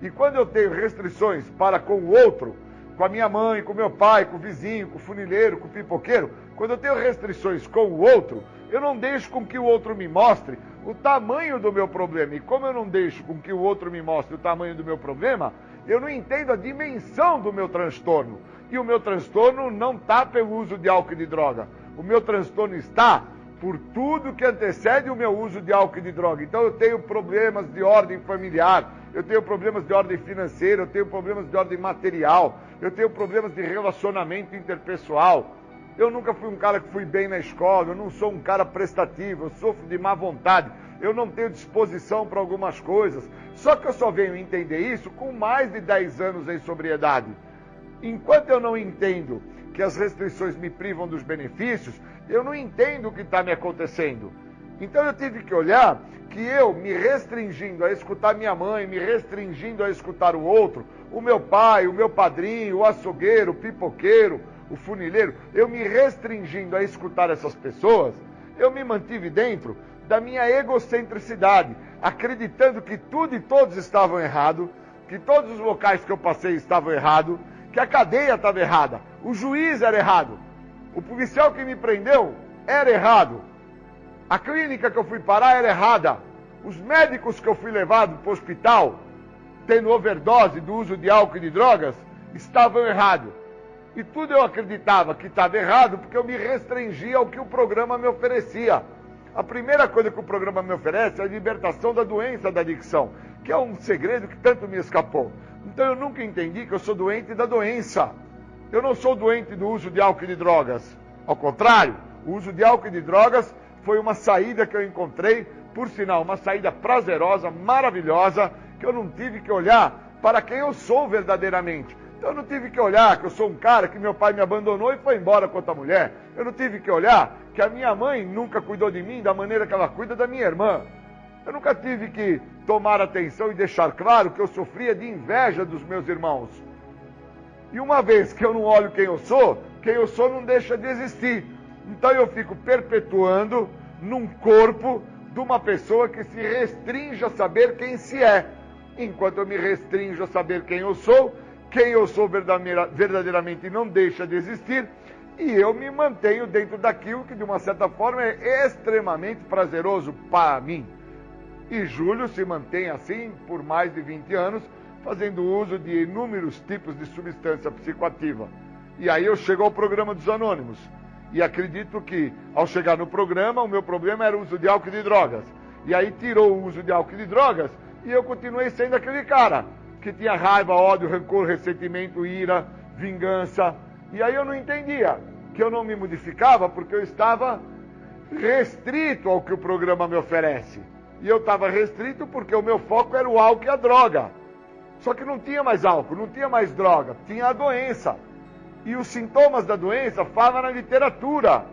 E quando eu tenho restrições para com o outro, com a minha mãe, com o meu pai, com o vizinho, com o funileiro, com o pipoqueiro, quando eu tenho restrições com o outro, eu não deixo com que o outro me mostre o tamanho do meu problema. E como eu não deixo com que o outro me mostre o tamanho do meu problema, eu não entendo a dimensão do meu transtorno. E o meu transtorno não está pelo uso de álcool e de droga. O meu transtorno está por tudo que antecede o meu uso de álcool e de droga. Então eu tenho problemas de ordem familiar, eu tenho problemas de ordem financeira, eu tenho problemas de ordem material, eu tenho problemas de relacionamento interpessoal. Eu nunca fui um cara que fui bem na escola, eu não sou um cara prestativo, eu sofro de má vontade, eu não tenho disposição para algumas coisas. Só que eu só venho entender isso com mais de 10 anos em sobriedade. Enquanto eu não entendo que as restrições me privam dos benefícios, eu não entendo o que está me acontecendo. Então eu tive que olhar que eu, me restringindo a escutar minha mãe, me restringindo a escutar o outro, o meu pai, o meu padrinho, o açougueiro, o pipoqueiro, o funileiro, eu me restringindo a escutar essas pessoas, eu me mantive dentro da minha egocentricidade, acreditando que tudo e todos estavam errados, que todos os locais que eu passei estavam errados, que a cadeia estava errada, o juiz era errado, o policial que me prendeu era errado, a clínica que eu fui parar era errada, os médicos que eu fui levado para o hospital, tendo overdose do uso de álcool e de drogas, estavam errados. E tudo eu acreditava que estava errado porque eu me restringia ao que o programa me oferecia. A primeira coisa que o programa me oferece é a libertação da doença da adicção, que é um segredo que tanto me escapou. Então eu nunca entendi que eu sou doente da doença. Eu não sou doente do uso de álcool e de drogas. Ao contrário, o uso de álcool e de drogas foi uma saída que eu encontrei, por sinal, uma saída prazerosa, maravilhosa, que eu não tive que olhar para quem eu sou verdadeiramente. Então eu não tive que olhar que eu sou um cara que meu pai me abandonou e foi embora com outra mulher. Eu não tive que olhar que a minha mãe nunca cuidou de mim da maneira que ela cuida da minha irmã. Eu nunca tive que tomar atenção e deixar claro que eu sofria de inveja dos meus irmãos. E uma vez que eu não olho quem eu sou não deixa de existir. Então eu fico perpetuando num corpo de uma pessoa que se restringe a saber quem se é. Enquanto eu me restringo a saber quem eu sou verdadeiramente não deixa de existir, e eu me mantenho dentro daquilo que de uma certa forma é extremamente prazeroso para mim. E Júlio se mantém assim por mais de 20 anos, fazendo uso de inúmeros tipos de substância psicoativa. E aí eu chego ao programa dos Anônimos. E acredito que, ao chegar no programa, o meu problema era o uso de álcool e de drogas. E aí tirou o uso de álcool e de drogas, e eu continuei sendo aquele cara que tinha raiva, ódio, rancor, ressentimento, ira, vingança. E aí eu não entendia que eu não me modificava porque eu estava restrito ao que o programa me oferece. E eu estava restrito porque o meu foco era o álcool e a droga. Só que não tinha mais álcool, não tinha mais droga, tinha a doença. E os sintomas da doença falam na literatura.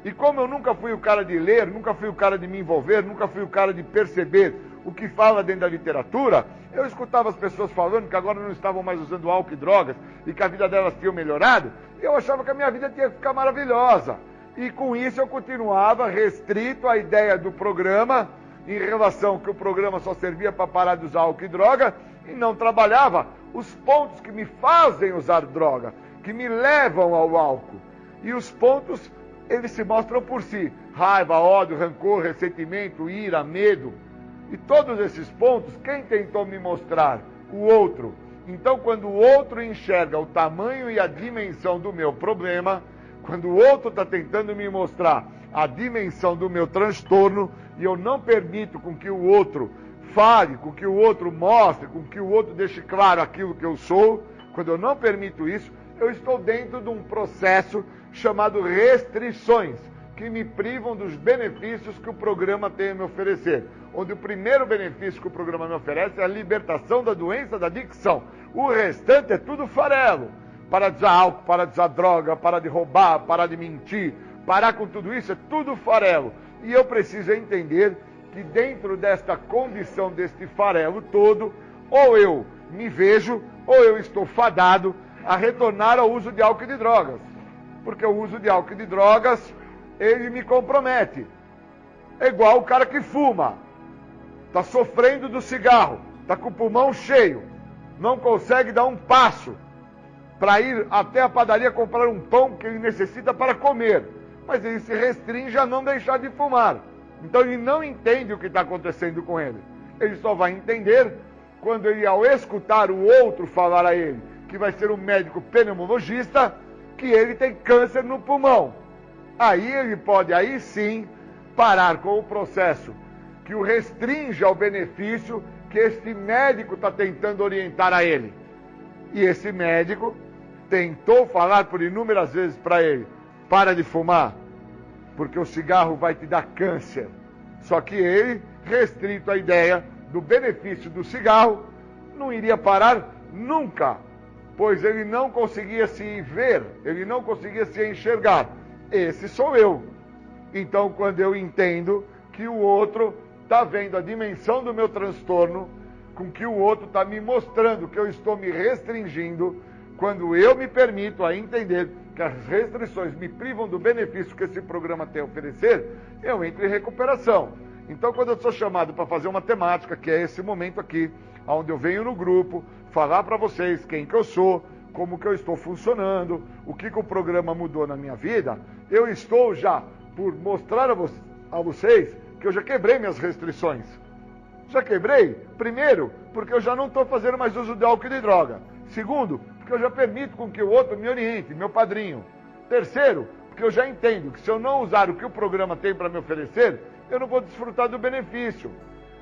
E como eu nunca fui o cara de ler, nunca fui o cara de me envolver, nunca fui o cara de perceber o que fala dentro da literatura, eu escutava as pessoas falando que agora não estavam mais usando álcool e drogas e que a vida delas tinha melhorado, e eu achava que a minha vida tinha que ficar maravilhosa. E com isso eu continuava restrito à ideia do programa, em relação que o programa só servia para parar de usar álcool e droga, e não trabalhava os pontos que me fazem usar droga, que me levam ao álcool. E os pontos, eles se mostram por si: raiva, ódio, rancor, ressentimento, ira, medo. E todos esses pontos, quem tentou me mostrar? O outro. Então, quando o outro enxerga o tamanho e a dimensão do meu problema, quando o outro está tentando me mostrar a dimensão do meu transtorno, e eu não permito com que o outro fale, com que o outro mostre, com que o outro deixe claro aquilo que eu sou, quando eu não permito isso, eu estou dentro de um processo chamado restrições, que me privam dos benefícios que o programa tem a me oferecer. Onde o primeiro benefício que o programa me oferece é a libertação da doença da adicção. O restante é tudo farelo. Parar de usar álcool, parar de usar droga, parar de roubar, parar de mentir, parar com tudo isso é tudo farelo. E eu preciso entender que dentro desta condição, deste farelo todo, ou eu me vejo, ou eu estou fadado a retornar ao uso de álcool e de drogas. Porque o uso de álcool e de drogas, ele me compromete. É igual o cara que fuma. Está sofrendo do cigarro, está com o pulmão cheio, não consegue dar um passo para ir até a padaria comprar um pão que ele necessita para comer. Mas ele se restringe a não deixar de fumar. Então ele não entende o que está acontecendo com ele. Ele só vai entender quando ele, ao escutar o outro falar a ele, que vai ser um médico pneumologista, que ele tem câncer no pulmão. Aí ele pode, aí sim, parar com o processo que o restringe ao benefício que este médico está tentando orientar a ele. E esse médico tentou falar por inúmeras vezes para ele: para de fumar, porque o cigarro vai te dar câncer. Só que ele, restrito à ideia do benefício do cigarro, não iria parar nunca, pois ele não conseguia se ver, ele não conseguia se enxergar. Esse sou eu. Então, quando eu entendo que o outro está vendo a dimensão do meu transtorno, com que o outro está me mostrando que eu estou me restringindo, quando eu me permito a entender que as restrições me privam do benefício que esse programa tem a oferecer, eu entro em recuperação. Então, quando eu sou chamado para fazer uma temática, que é esse momento aqui, onde eu venho no grupo, falar para vocês quem que eu sou, como que eu estou funcionando, o que o programa mudou na minha vida, eu estou já por mostrar a vocês que eu já quebrei minhas restrições. Já quebrei, primeiro, porque eu já não estou fazendo mais uso de álcool e de droga. Segundo, porque eu já permito com que o outro me oriente, meu padrinho. Terceiro, porque eu já entendo que se eu não usar o que o programa tem para me oferecer, eu não vou desfrutar do benefício.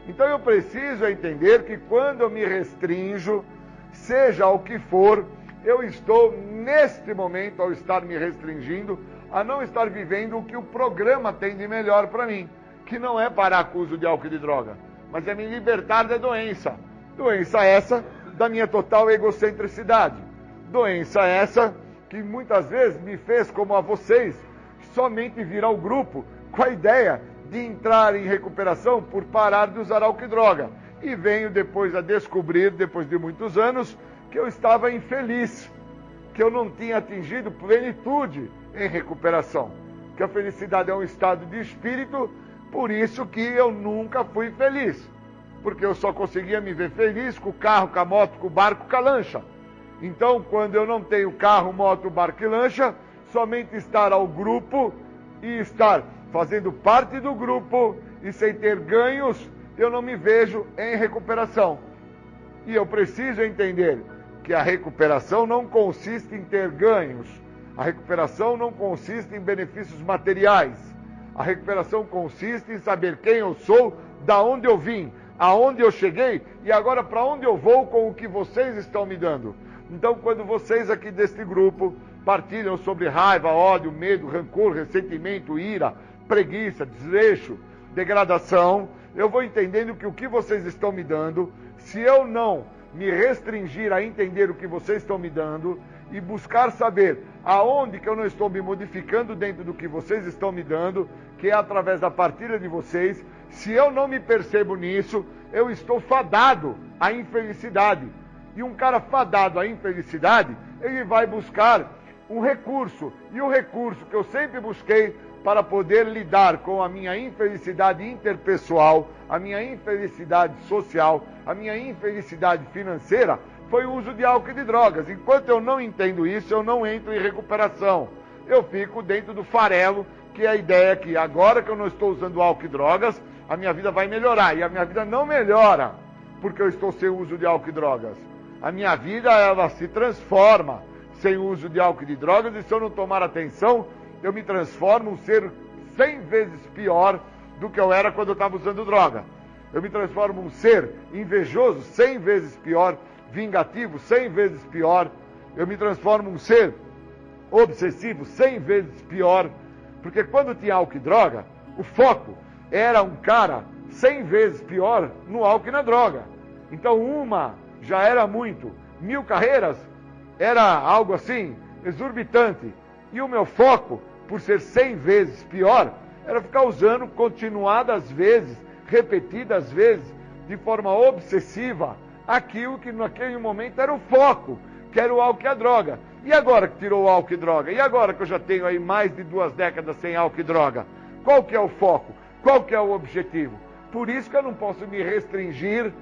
Então eu preciso entender que quando eu me restrinjo, seja o que for, eu estou, neste momento, ao estar me restringindo, a não estar vivendo o que o programa tem de melhor para mim, que não é parar com o uso de álcool e de droga, mas é me libertar da doença. Doença essa da minha total egocentricidade. Doença essa que muitas vezes me fez, como a vocês, somente vir ao grupo com a ideia de entrar em recuperação por parar de usar álcool e droga. E venho depois a descobrir, depois de muitos anos, que eu estava infeliz, que eu não tinha atingido plenitude em recuperação, que a felicidade é um estado de espírito, por isso que eu nunca fui feliz, porque eu só conseguia me ver feliz com o carro, com a moto, com o barco, com a lancha. Então, quando eu não tenho carro, moto, barco e lancha, somente estar ao grupo e estar fazendo parte do grupo e sem ter ganhos, eu não me vejo em recuperação. E eu preciso entender que a recuperação não consiste em ter ganhos. A recuperação não consiste em benefícios materiais. A recuperação consiste em saber quem eu sou, da onde eu vim, aonde eu cheguei e agora para onde eu vou com o que vocês estão me dando. Então, quando vocês aqui deste grupo partilham sobre raiva, ódio, medo, rancor, ressentimento, ira, preguiça, desleixo, degradação, eu vou entendendo que o que vocês estão me dando, se eu não me restringir a entender o que vocês estão me dando e buscar saber aonde que eu não estou me modificando dentro do que vocês estão me dando, que é através da partilha de vocês, se eu não me percebo nisso, eu estou fadado à infelicidade. E um cara fadado à infelicidade, ele vai buscar um recurso. E o recurso que eu sempre busquei para poder lidar com a minha infelicidade interpessoal, a minha infelicidade social, a minha infelicidade financeira, foi o uso de álcool e de drogas. Enquanto eu não entendo isso, eu não entro em recuperação. Eu fico dentro do farelo, que é a ideia que agora que eu não estou usando álcool e drogas, a minha vida vai melhorar. E a minha vida não melhora porque eu estou sem uso de álcool e drogas. A minha vida, ela se transforma sem o uso de álcool e de drogas, e se eu não tomar atenção, eu me transformo um ser 100 vezes pior do que eu era quando eu estava usando droga. Eu me transformo um ser invejoso 100 vezes pior, vingativo 100 vezes pior. Eu me transformo um ser obsessivo 100 vezes pior, porque quando tinha álcool e droga, o foco era um cara 100 vezes pior no álcool e na droga. Então uma já era muito, 1000 carreiras era algo assim, exorbitante. E o meu foco, por ser 100 vezes pior, era ficar usando continuadas vezes, repetidas vezes, de forma obsessiva, aquilo que naquele momento era o foco, que era o álcool e a droga. E agora que tirou o álcool e droga? E agora que eu já tenho aí mais de 2 décadas sem álcool e droga? Qual que é o foco? Qual que é o objetivo? Por isso que eu não posso me restringir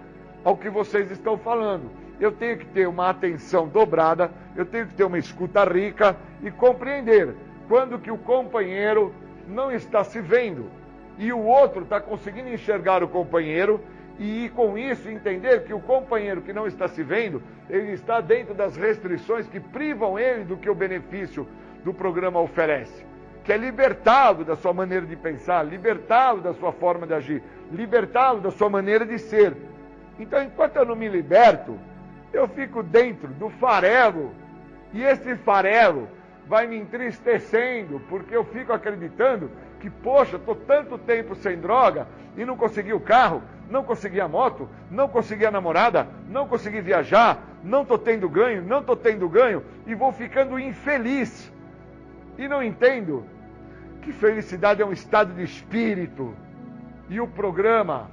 ao que vocês estão falando. Eu tenho que ter uma atenção dobrada, eu tenho que ter uma escuta rica e compreender quando que o companheiro não está se vendo e o outro está conseguindo enxergar o companheiro e com isso entender que o companheiro que não está se vendo, ele está dentro das restrições que privam ele do que o benefício do programa oferece, que é libertá-lo da sua maneira de pensar, libertá-lo da sua forma de agir, libertá-lo da sua maneira de ser. Então, enquanto eu não me liberto, eu fico dentro do farelo, e esse farelo vai me entristecendo, porque eu fico acreditando que, poxa, estou tanto tempo sem droga e não consegui o carro, não consegui a moto, não consegui a namorada, não consegui viajar, não estou tendo ganho, não estou tendo ganho, e vou ficando infeliz. E não entendo que felicidade é um estado de espírito, e o programa,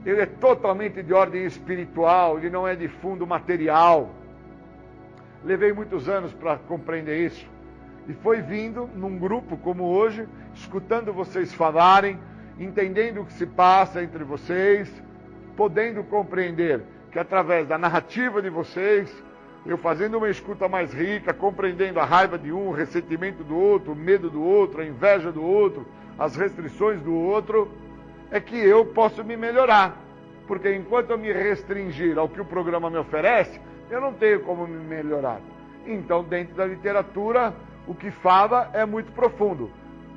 ele é totalmente de ordem espiritual, ele não é de fundo material. Levei muitos anos para compreender isso. E foi vindo num grupo como hoje, escutando vocês falarem, entendendo o que se passa entre vocês, podendo compreender que através da narrativa de vocês, eu fazendo uma escuta mais rica, compreendendo a raiva de um, o ressentimento do outro, o medo do outro, a inveja do outro, as restrições do outro, é que eu posso me melhorar. Porque enquanto eu me restringir ao que o programa me oferece, eu não tenho como me melhorar. Então, dentro da literatura, o que fala é muito profundo.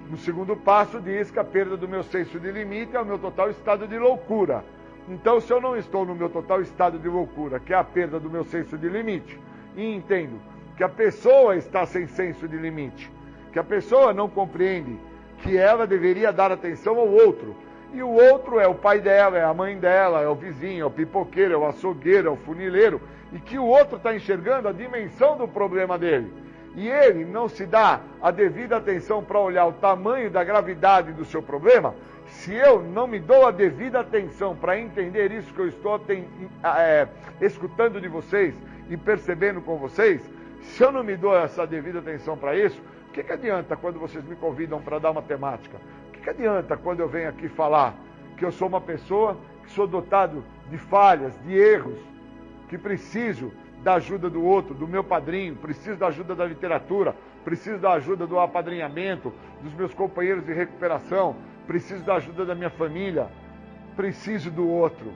No segundo passo, diz que a perda do meu senso de limite é o meu total estado de loucura. Então, se eu não estou no meu total estado de loucura, que é a perda do meu senso de limite, e entendo que a pessoa está sem senso de limite, que a pessoa não compreende que ela deveria dar atenção ao outro, e o outro é o pai dela, é a mãe dela, é o vizinho, é o pipoqueiro, é o açougueiro, é o funileiro, e que o outro está enxergando a dimensão do problema dele. E ele não se dá a devida atenção para olhar o tamanho da gravidade do seu problema. Se eu não me dou a devida atenção para entender isso que eu estou escutando de vocês e percebendo com vocês, se eu não me dou essa devida atenção para isso, o que adianta quando vocês me convidam para dar uma temática? O que adianta quando eu venho aqui falar que eu sou uma pessoa que sou dotado de falhas, de erros, que preciso da ajuda do outro, do meu padrinho, preciso da ajuda da literatura, preciso da ajuda do apadrinhamento, dos meus companheiros de recuperação, preciso da ajuda da minha família, preciso do outro,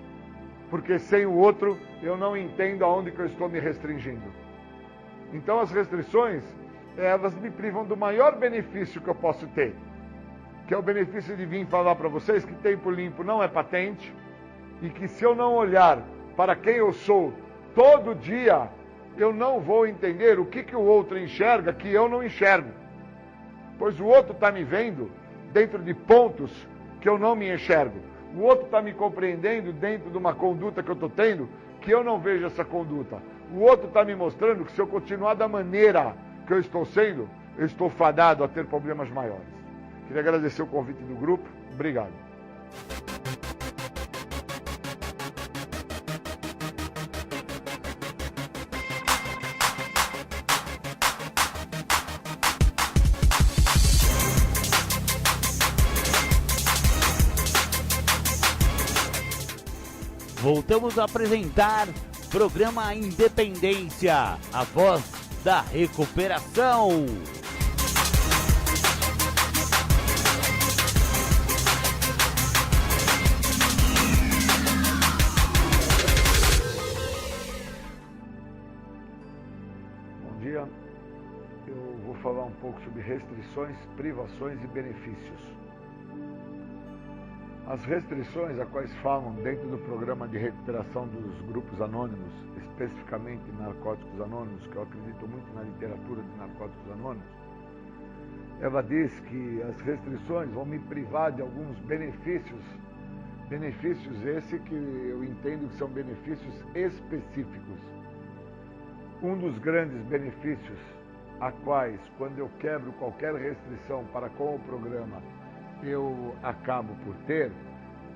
porque sem o outro eu não entendo aonde que eu estou me restringindo. Então as restrições, elas me privam do maior benefício que eu posso ter, que é o benefício de vir falar para vocês que tempo limpo não é patente e que se eu não olhar para quem eu sou todo dia, eu não vou entender o que o outro enxerga que eu não enxergo. Pois o outro está me vendo dentro de pontos que eu não me enxergo. O outro está me compreendendo dentro de uma conduta que eu estou tendo que eu não vejo essa conduta. O outro está me mostrando que se eu continuar da maneira que eu estou sendo, eu estou fadado a ter problemas maiores. Queria agradecer o convite do grupo. Obrigado. Voltamos a apresentar programa Independência, a voz da recuperação. Bom dia, eu vou falar um pouco sobre restrições, privações e benefícios. As restrições a quais falam dentro do programa de recuperação dos grupos anônimos, especificamente Narcóticos Anônimos, que eu acredito muito na literatura de Narcóticos Anônimos, ela diz que as restrições vão me privar de alguns benefícios esses que eu entendo que são benefícios específicos. Um dos grandes benefícios a quais, quando eu quebro qualquer restrição para com o programa, eu acabo por ter,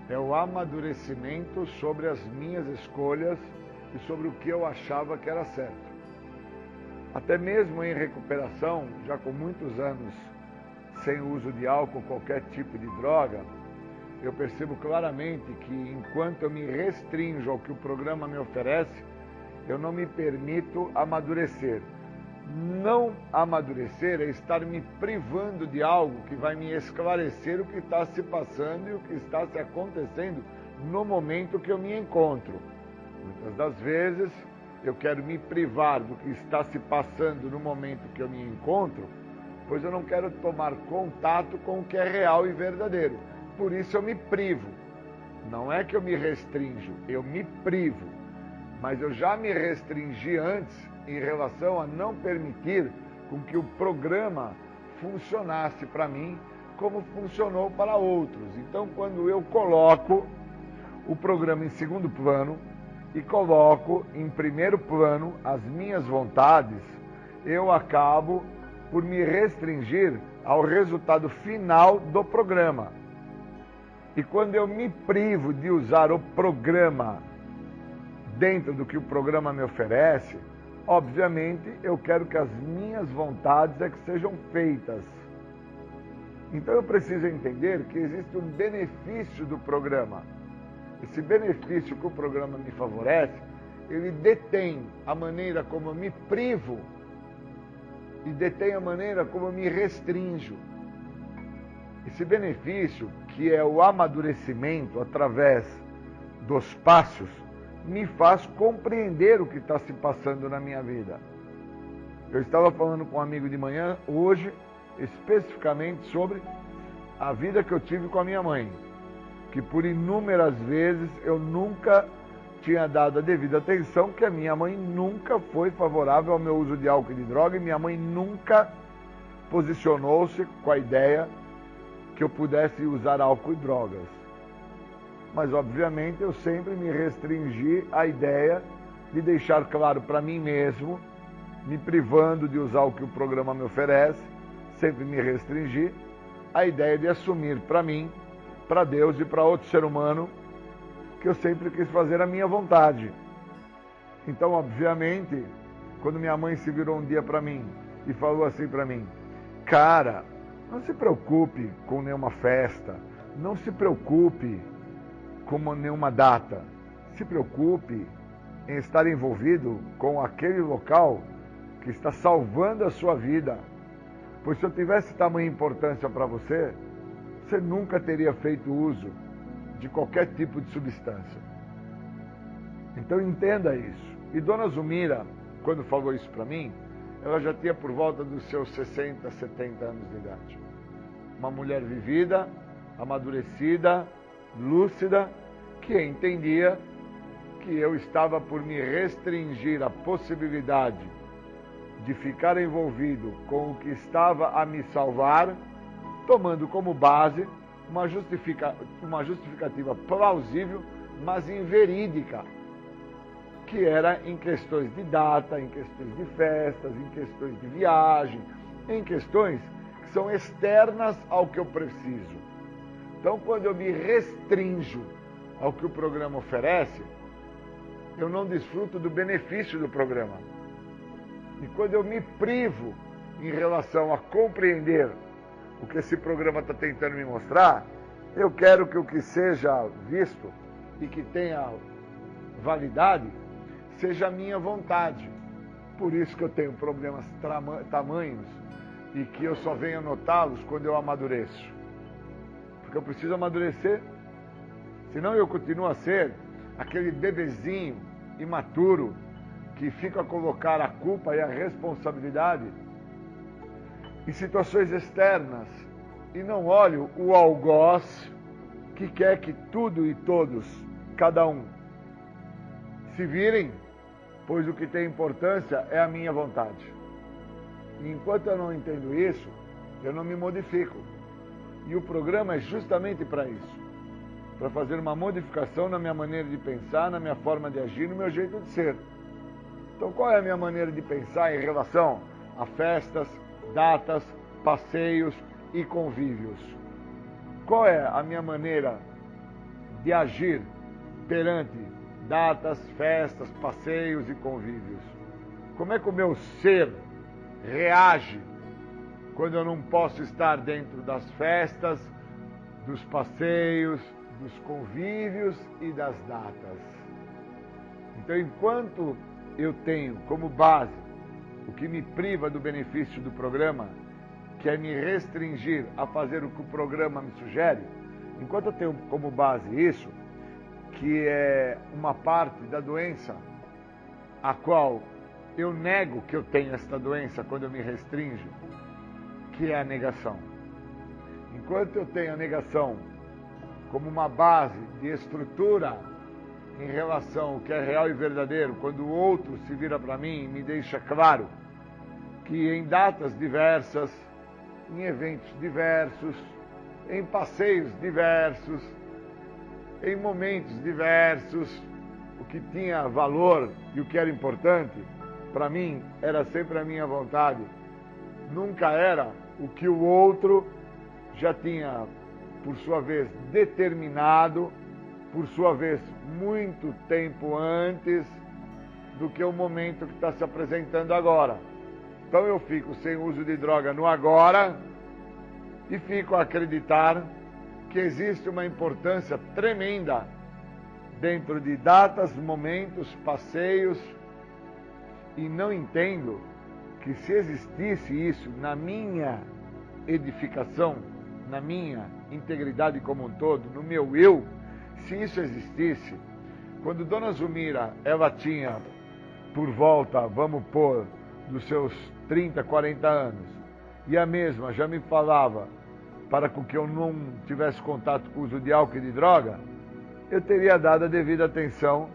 é o amadurecimento sobre as minhas escolhas e sobre o que eu achava que era certo. Até mesmo em recuperação, já com muitos anos sem uso de álcool, qualquer tipo de droga, eu percebo claramente que enquanto eu me restringo ao que o programa me oferece, eu não me permito amadurecer. Não amadurecer é estar me privando de algo que vai me esclarecer o que está se passando e o que está se acontecendo no momento que eu me encontro. Muitas das vezes eu quero me privar do que está se passando no momento que eu me encontro, pois eu não quero tomar contato com o que é real e verdadeiro. Por isso eu me privo. Não é que eu me restringo, eu me privo. Mas eu já me restringi antes em relação a não permitir com que o programa funcionasse para mim como funcionou para outros. Então, quando eu coloco o programa em segundo plano e coloco em primeiro plano as minhas vontades, eu acabo por me restringir ao resultado final do programa. E quando eu me privo de usar o programa dentro do que o programa me oferece, obviamente eu quero que as minhas vontades é que sejam feitas. Então eu preciso entender que existe um benefício do programa. Esse benefício que o programa me favorece, ele detém a maneira como eu me privo e detém a maneira como eu me restrinjo. Esse benefício, que é o amadurecimento através dos passos, me faz compreender o que está se passando na minha vida. Eu estava falando com um amigo de manhã, hoje, especificamente sobre a vida que eu tive com a minha mãe, que por inúmeras vezes eu nunca tinha dado a devida atenção, que a minha mãe nunca foi favorável ao meu uso de álcool e de droga, e minha mãe nunca posicionou-se com a ideia que eu pudesse usar álcool e drogas. Mas, obviamente, eu sempre me restringi à ideia de deixar claro para mim mesmo, me privando de usar o que o programa me oferece, sempre me restringi à ideia de assumir para mim, para Deus e para outro ser humano, que eu sempre quis fazer a minha vontade. Então, obviamente, quando minha mãe se virou um dia para mim e falou assim para mim: cara, não se preocupe com nenhuma festa, não se preocupe com nenhuma data, se preocupe em estar envolvido com aquele local que está salvando a sua vida. Pois se eu tivesse tamanha importância para você, você nunca teria feito uso de qualquer tipo de substância. Então entenda isso. E Dona Zumira, quando falou isso para mim, ela já tinha por volta dos seus 60, 70 anos de idade. Uma mulher vivida, amadurecida, lúcida, que entendia que eu estava por me restringir à possibilidade de ficar envolvido com o que estava a me salvar, tomando como base uma justificativa plausível, mas inverídica, que era em questões de data, em questões de festas, em questões de viagem, em questões que são externas ao que eu preciso. Então, quando eu me restrinjo ao que o programa oferece, eu não desfruto do benefício do programa. E quando eu me privo em relação a compreender o que esse programa está tentando me mostrar, eu quero que o que seja visto e que tenha validade seja a minha vontade. Por isso que eu tenho problemas tamanhos e que eu só venho notá-los quando eu amadureço. Porque eu preciso amadurecer, senão eu continuo a ser aquele bebezinho imaturo que fica a colocar a culpa e a responsabilidade em situações externas e não olho o algoz que quer que tudo e todos, cada um, se virem, pois o que tem importância é a minha vontade. E enquanto eu não entendo isso, eu não me modifico. E o programa é justamente para isso, para fazer uma modificação na minha maneira de pensar, na minha forma de agir, no meu jeito de ser. Então, qual é a minha maneira de pensar em relação a festas, datas, passeios e convívios? Qual é a minha maneira de agir perante datas, festas, passeios e convívios? Como é que o meu ser reage quando eu não posso estar dentro das festas, dos passeios, dos convívios e das datas? Então, enquanto eu tenho como base o que me priva do benefício do programa, que é me restringir a fazer o que o programa me sugere, enquanto eu tenho como base isso, que é uma parte da doença a qual eu nego que eu tenho esta doença quando eu me restringo, que é a negação. Enquanto eu tenho a negação como uma base de estrutura em relação ao que é real e verdadeiro, quando o outro se vira para mim e me deixa claro que em datas diversas, em eventos diversos, em passeios diversos, em momentos diversos, o que tinha valor e o que era importante, para mim, era sempre a minha vontade. Nunca era o que o outro já tinha por sua vez determinado, por sua vez muito tempo antes do que o momento que está se apresentando agora. Então eu fico sem uso de droga no agora e fico a acreditar que existe uma importância tremenda dentro de datas, momentos, passeios, e não entendo que se existisse isso na minha edificação, na minha integridade como um todo, no meu eu, se isso existisse, quando Dona Zumira, ela tinha por volta, vamos pôr, dos seus 30, 40 anos, e a mesma já me falava para que eu não tivesse contato com o uso de álcool e de droga, eu teria dado a devida atenção,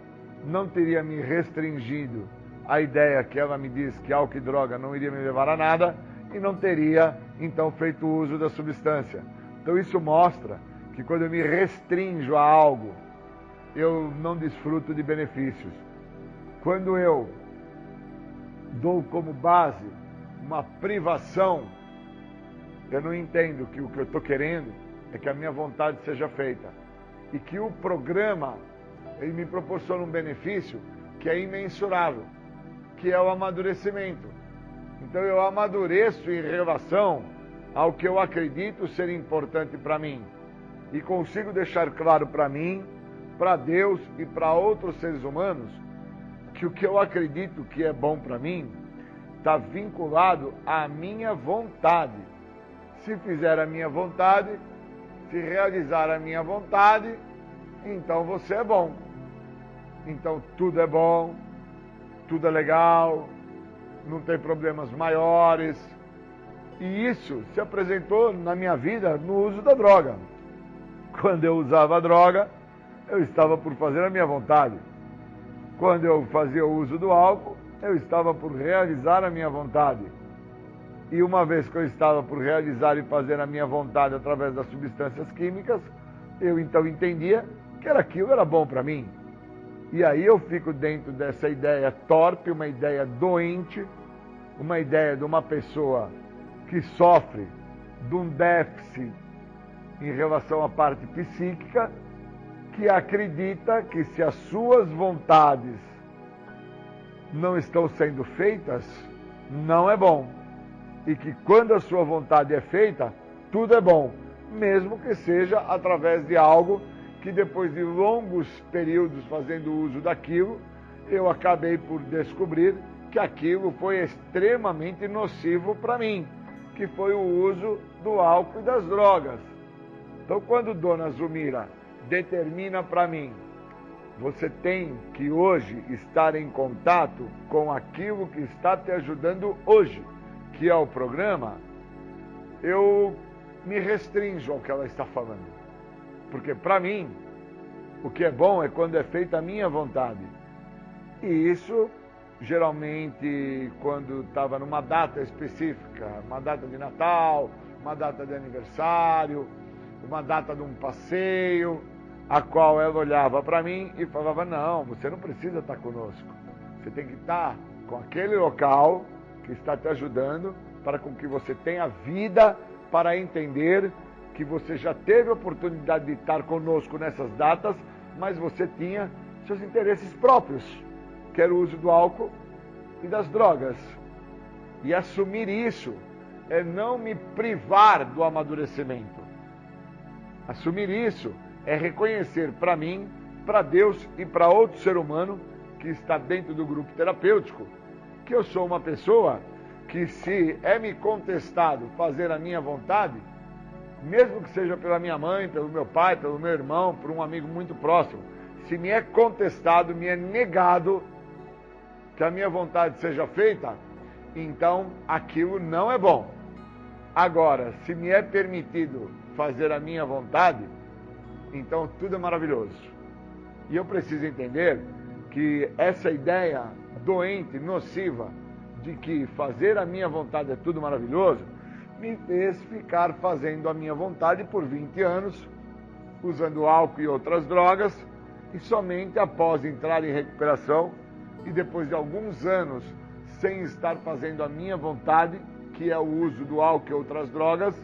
não teria me restringido à ideia que ela me disse que álcool e droga não iria me levar a nada e não teria, então, feito uso da substância. Então isso mostra que quando eu me restringo a algo, eu não desfruto de benefícios. Quando eu dou como base uma privação, eu não entendo que o que eu estou querendo é que a minha vontade seja feita. E que o programa, ele me proporciona um benefício que é imensurável, que é o amadurecimento. Então eu amadureço em relação ao que eu acredito ser importante para mim. E consigo deixar claro para mim, para Deus e para outros seres humanos, que o que eu acredito que é bom para mim está vinculado à minha vontade. Se fizer a minha vontade, se realizar a minha vontade, então você é bom. Então tudo é bom, tudo é legal, não tem problemas maiores. E isso se apresentou na minha vida no uso da droga. Quando eu usava a droga, eu estava por fazer a minha vontade. Quando eu fazia o uso do álcool, eu estava por realizar a minha vontade. E uma vez que eu estava por realizar e fazer a minha vontade através das substâncias químicas, eu então entendia que aquilo era bom para mim. E aí eu fico dentro dessa ideia torpe, uma ideia doente, uma ideia de uma pessoa que sofre de um déficit em relação à parte psíquica, que acredita que se as suas vontades não estão sendo feitas, não é bom. E que quando a sua vontade é feita, tudo é bom, mesmo que seja através de algo que depois de longos períodos fazendo uso daquilo, eu acabei por descobrir que aquilo foi extremamente nocivo para mim, que foi o uso do álcool e das drogas. Então, quando Dona Zumira determina para mim, você tem que hoje estar em contato com aquilo que está te ajudando hoje, que é o programa, eu me restringo ao que ela está falando. Porque para mim, o que é bom é quando é feita a minha vontade. E isso, geralmente, quando estava numa data específica, uma data de Natal, uma data de aniversário, uma data de um passeio, a qual ela olhava para mim e falava, não, você não precisa estar conosco. Você tem que estar com aquele local que está te ajudando para com que você tenha vida para entender que você já teve a oportunidade de estar conosco nessas datas, mas você tinha seus interesses próprios, que era o uso do álcool e das drogas. E assumir isso é não me privar do amadurecimento. Assumir isso é reconhecer para mim, para Deus e para outro ser humano que está dentro do grupo terapêutico, que eu sou uma pessoa que, se é me contestado fazer a minha vontade, mesmo que seja pela minha mãe, pelo meu pai, pelo meu irmão, por um amigo muito próximo, se me é contestado, me é negado que a minha vontade seja feita, então aquilo não é bom. Agora, se me é permitido fazer a minha vontade, então tudo é maravilhoso. E eu preciso entender que essa ideia doente, nociva, de que fazer a minha vontade é tudo maravilhoso, me fez ficar fazendo a minha vontade por 20 anos, usando álcool e outras drogas, e somente após entrar em recuperação e depois de alguns anos sem estar fazendo a minha vontade, que é o uso do álcool e outras drogas,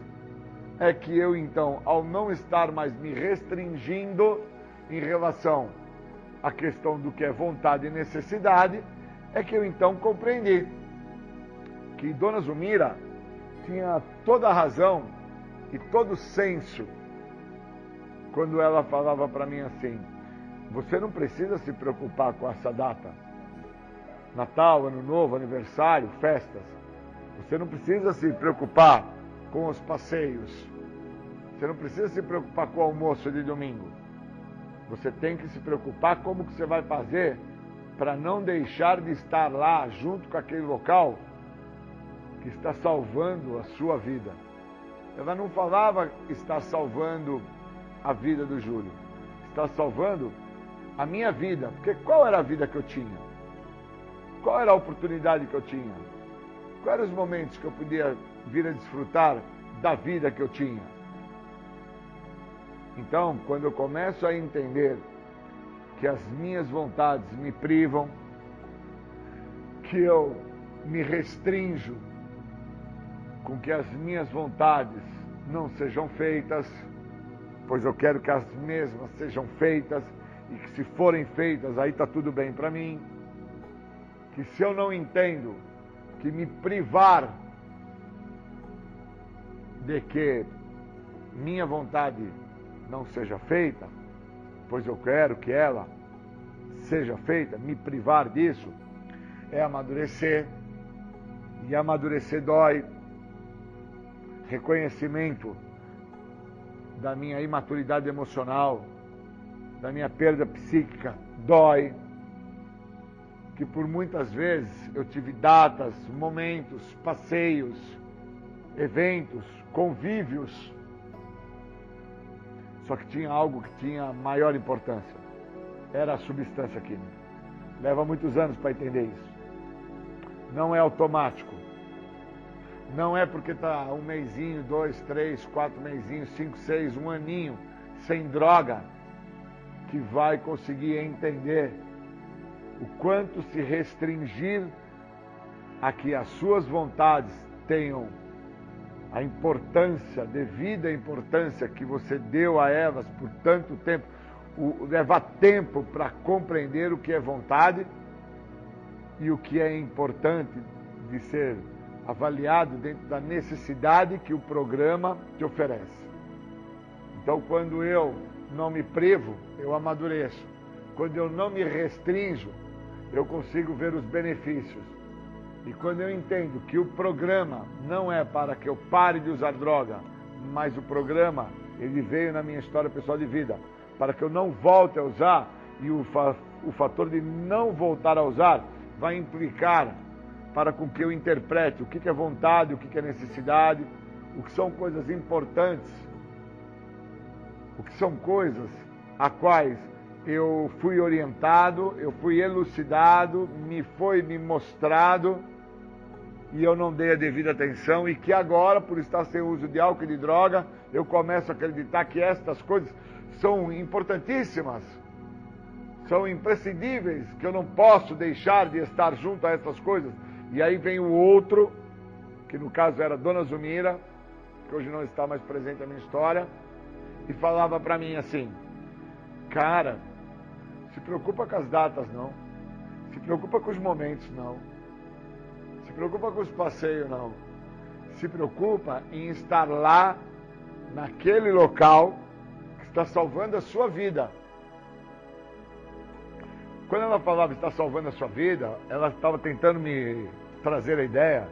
é que eu então, ao não estar mais me restringindo em relação à questão do que é vontade e necessidade, é que eu então compreendi que Dona Zumira tinha toda a razão e todo o senso quando ela falava para mim assim: você não precisa se preocupar com essa data, Natal, Ano Novo, aniversário, festas. Você não precisa se preocupar com os passeios. Você não precisa se preocupar com o almoço de domingo. Você tem que se preocupar como que você vai fazer para não deixar de estar lá junto com aquele local que está salvando a sua vida. Ela não falava estar salvando a vida do Júlio. Está salvando a minha vida. Porque qual era a vida que eu tinha? Qual era a oportunidade que eu tinha? Quais eram os momentos que eu podia vir a desfrutar da vida que eu tinha? Então, quando eu começo a entender que as minhas vontades me privam, que eu me restrinjo com que as minhas vontades não sejam feitas, pois eu quero que as mesmas sejam feitas, e que se forem feitas, aí está tudo bem para mim. Que se eu não entendo que me privar de que minha vontade não seja feita, pois eu quero que ela seja feita, me privar disso é amadurecer, e amadurecer dói. Reconhecimento da minha imaturidade emocional, da minha perda psíquica, dói. Que por muitas vezes eu tive datas, momentos, passeios, eventos, convívios, só que tinha algo que tinha maior importância, era a substância química. Leva muitos anos para entender isso. Não é automático. Não é porque está um mesinho, 2, 3, 4 mesinhos, 5, 6, um aninho sem droga que vai conseguir entender o quanto se restringir a que as suas vontades tenham a importância, devida importância que você deu a elas por tanto tempo, levar tempo para compreender o que é vontade e o que é importante de ser avaliado dentro da necessidade que o programa te oferece. Então, quando eu não me privo, eu amadureço. Quando eu não me restrinjo, eu consigo ver os benefícios. E quando eu entendo que o programa não é para que eu pare de usar droga, mas o programa, ele veio na minha história pessoal de vida, para que eu não volte a usar, e o fator de não voltar a usar vai implicar para com que eu interprete o que é vontade, o que é necessidade, o que são coisas importantes, o que são coisas a quais eu fui orientado, eu fui elucidado, me foi me mostrado e eu não dei a devida atenção, e que agora, por estar sem uso de álcool e de droga, eu começo a acreditar que estas coisas são importantíssimas, são imprescindíveis, que eu não posso deixar de estar junto a essas coisas. E aí vem o outro, que no caso era Dona Zumira, que hoje não está mais presente na minha história, e falava para mim assim: cara, se preocupa com as datas não, se preocupa com os momentos não, se preocupa com os passeios não, se preocupa em estar lá, naquele local que está salvando a sua vida. Quando ela falava está salvando a sua vida, ela estava tentando me trazer a ideia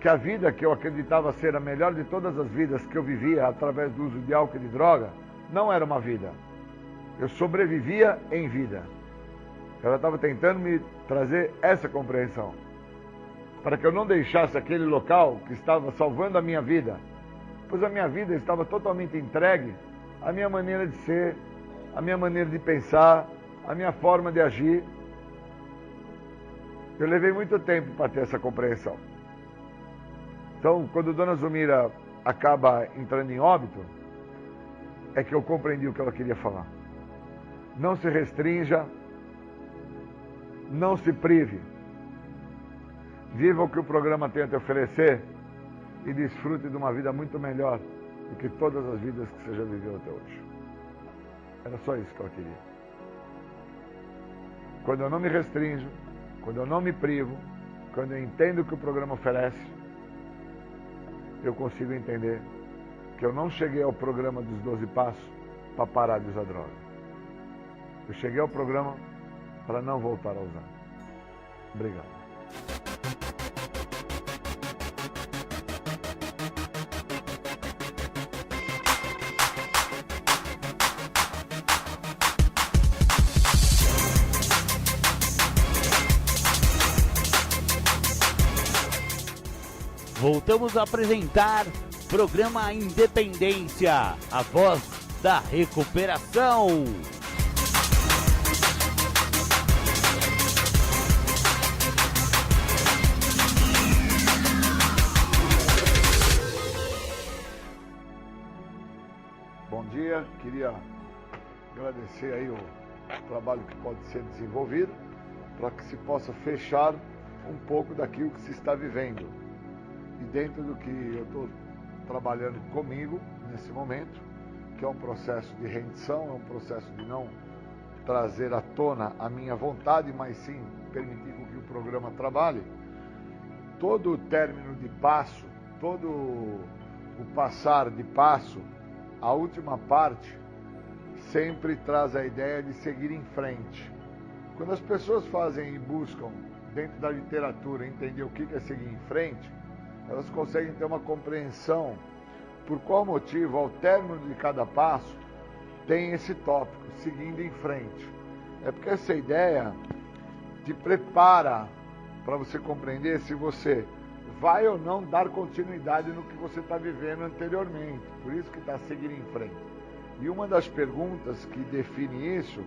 que a vida que eu acreditava ser a melhor de todas as vidas que eu vivia através do uso de álcool e de droga, não era uma vida. Eu sobrevivia em vida. Ela estava tentando me trazer essa compreensão, para que eu não deixasse aquele local que estava salvando a minha vida, pois a minha vida estava totalmente entregue à minha maneira de ser, à minha maneira de pensar, à minha forma de agir. Eu levei muito tempo para ter essa compreensão. Então, quando Dona Zumira acaba entrando em óbito, é que eu compreendi o que ela queria falar. Não se restrinja, não se prive. Viva o que o programa tem a te oferecer e desfrute de uma vida muito melhor do que todas as vidas que você já viveu até hoje. Era só isso que ela queria. Quando eu não me restringo, quando eu não me privo, quando eu entendo o que o programa oferece, eu consigo entender que eu não cheguei ao programa dos 12 passos para parar de usar droga. Eu cheguei ao programa para não voltar a usar. Obrigado. Voltamos a apresentar programa Independência, a voz da recuperação. Bom dia, queria agradecer aí o trabalho que pode ser desenvolvido para que se possa fechar um pouco daquilo que se está vivendo. E dentro do que eu estou trabalhando comigo nesse momento, que é um processo de rendição, é um processo de não trazer à tona a minha vontade, mas sim permitir que o programa trabalhe. Todo o término de passo, todo o passar de passo, a última parte sempre traz a ideia de seguir em frente. Quando as pessoas fazem e buscam dentro da literatura entender o que é seguir em frente, elas conseguem ter uma compreensão por qual motivo, ao término de cada passo, tem esse tópico, seguindo em frente. É porque essa ideia te prepara para você compreender se você vai ou não dar continuidade no que você está vivendo anteriormente. Por isso que está seguindo em frente. E uma das perguntas que define isso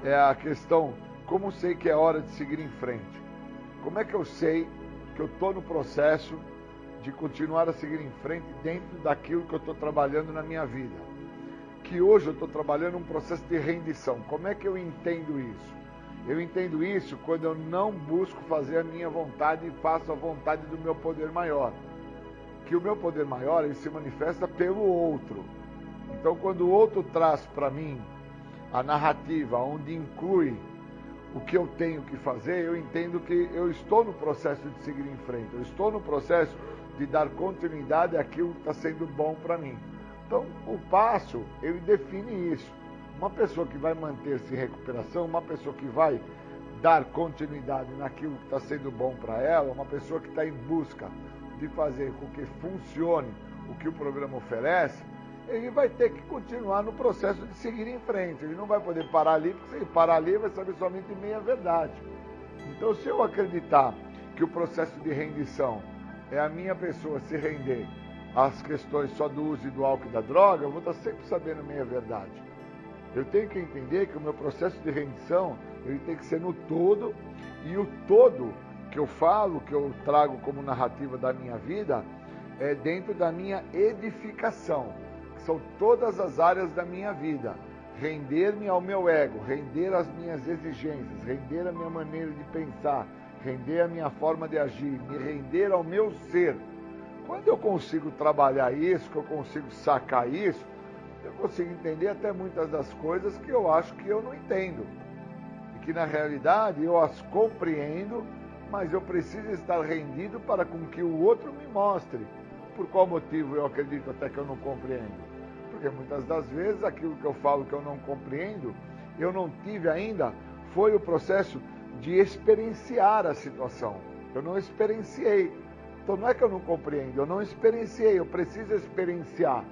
é a questão: como sei que é hora de seguir em frente? Como é que eu sei que eu estou no processo de continuar a seguir em frente dentro daquilo que eu estou trabalhando na minha vida? Que hoje eu estou trabalhando um processo de rendição. Como é que eu entendo isso? Eu entendo isso quando eu não busco fazer a minha vontade e faço a vontade do meu poder maior. Que o meu poder maior, ele se manifesta pelo outro. Então, quando o outro traz para mim a narrativa, onde inclui o que eu tenho que fazer, eu entendo que eu estou no processo de seguir em frente. Eu estou no processo de dar continuidade àquilo que está sendo bom para mim. Então, o passo, ele define isso. Uma pessoa que vai manter-se em recuperação, uma pessoa que vai dar continuidade naquilo que está sendo bom para ela, uma pessoa que está em busca de fazer com que funcione o que o programa oferece, ele vai ter que continuar no processo de seguir em frente. Ele não vai poder parar ali, porque se ele parar ali, vai saber somente meia verdade. Então, se eu acreditar que o processo de rendição é a minha pessoa se render às questões só do uso e do álcool e da droga, eu vou estar sempre sabendo meia verdade. Eu tenho que entender que o meu processo de rendição, ele tem que ser no todo, e o todo que eu falo, que eu trago como narrativa da minha vida, é dentro da minha edificação, que são todas as áreas da minha vida. Render-me ao meu ego, render às minhas exigências, render a minha maneira de pensar, render a minha forma de agir, me render ao meu ser. Quando eu consigo trabalhar isso, que eu consigo sacar isso, eu consigo entender até muitas das coisas que eu acho que eu não entendo. E que na realidade eu as compreendo, mas eu preciso estar rendido para com que o outro me mostre. Por qual motivo eu acredito até que eu não compreendo? Porque muitas das vezes aquilo que eu falo que eu não compreendo, eu não tive ainda, foi o processo de experienciar a situação. Eu não experienciei. Então não é que eu não compreendo, eu não experienciei, eu preciso experienciar.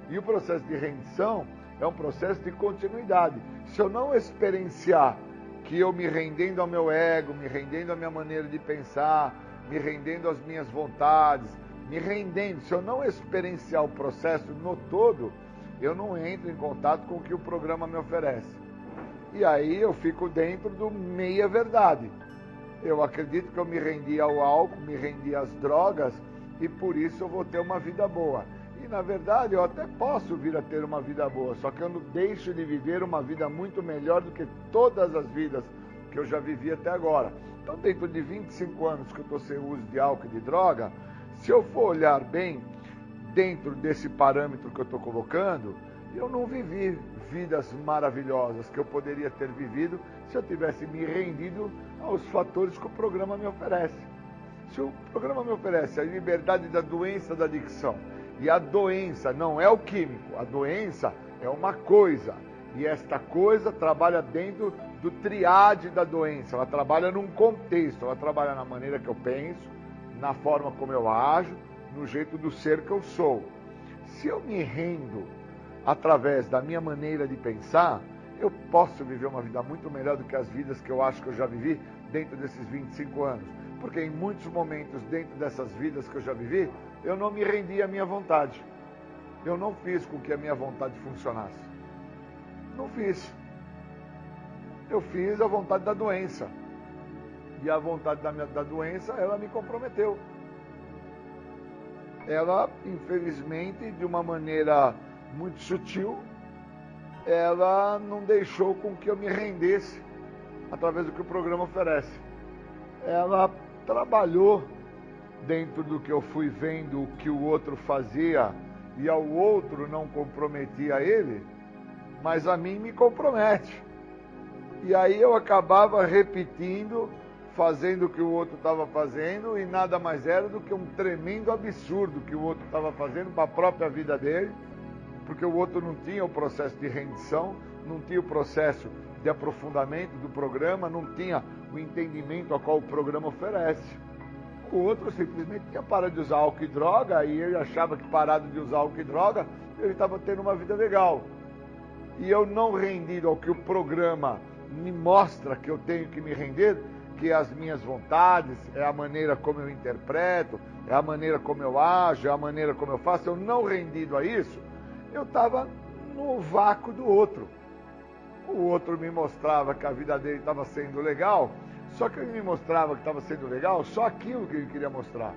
E o processo de rendição é um processo de continuidade. Se eu não experienciar que eu me rendendo ao meu ego, me rendendo à minha maneira de pensar, me rendendo às minhas vontades, me rendendo, se eu não experienciar o processo no todo, eu não entro em contato com o que o programa me oferece. E aí eu fico dentro do meia verdade. Eu acredito que eu me rendi ao álcool, me rendi às drogas, e por isso eu vou ter uma vida boa. E na verdade eu até posso vir a ter uma vida boa, só que eu não deixo de viver uma vida muito melhor do que todas as vidas que eu já vivi até agora. Então, dentro de 25 anos que eu estou sem uso de álcool e de droga, se eu for olhar bem, dentro desse parâmetro que eu estou colocando, eu não vivi vidas maravilhosas que eu poderia ter vivido se eu tivesse me rendido aos fatores que o programa me oferece. Se o programa me oferece a liberdade da doença da adicção, e a doença não é o químico, a doença é uma coisa, e esta coisa trabalha dentro do triade da doença, ela trabalha num contexto, ela trabalha na maneira que eu penso, na forma como eu ajo, no jeito do ser que eu sou. Se eu me rendo através da minha maneira de pensar, eu posso viver uma vida muito melhor do que as vidas que eu acho que eu já vivi dentro desses 25 anos. Porque em muitos momentos dentro dessas vidas que eu já vivi, eu não me rendi à minha vontade. Eu não fiz com que a minha vontade funcionasse. Não fiz. Eu fiz a vontade da doença. E a vontade da doença, ela me comprometeu. Ela, infelizmente, de uma maneira muito sutil, ela não deixou com que eu me rendesse através do que o programa oferece. Ela trabalhou dentro do que eu fui vendo o que o outro fazia e ao outro não comprometia ele, mas a mim me compromete. E aí eu acabava repetindo, fazendo o que o outro estava fazendo, e nada mais era do que um tremendo absurdo que o outro estava fazendo para a própria vida dele, porque o outro não tinha o processo de rendição, não tinha o processo de aprofundamento do programa, não tinha o entendimento a qual o programa oferece. O outro simplesmente tinha parado de usar álcool e droga, e ele achava que parado de usar álcool e droga, ele estava tendo uma vida legal. E eu não rendido ao que o programa me mostra que eu tenho que me render, que é as minhas vontades, é a maneira como eu interpreto, é a maneira como eu ajo, é a maneira como eu faço, eu não rendido a isso, eu estava no vácuo do outro. O outro me mostrava que a vida dele estava sendo legal, só que ele me mostrava que estava sendo legal só aquilo que ele queria mostrar.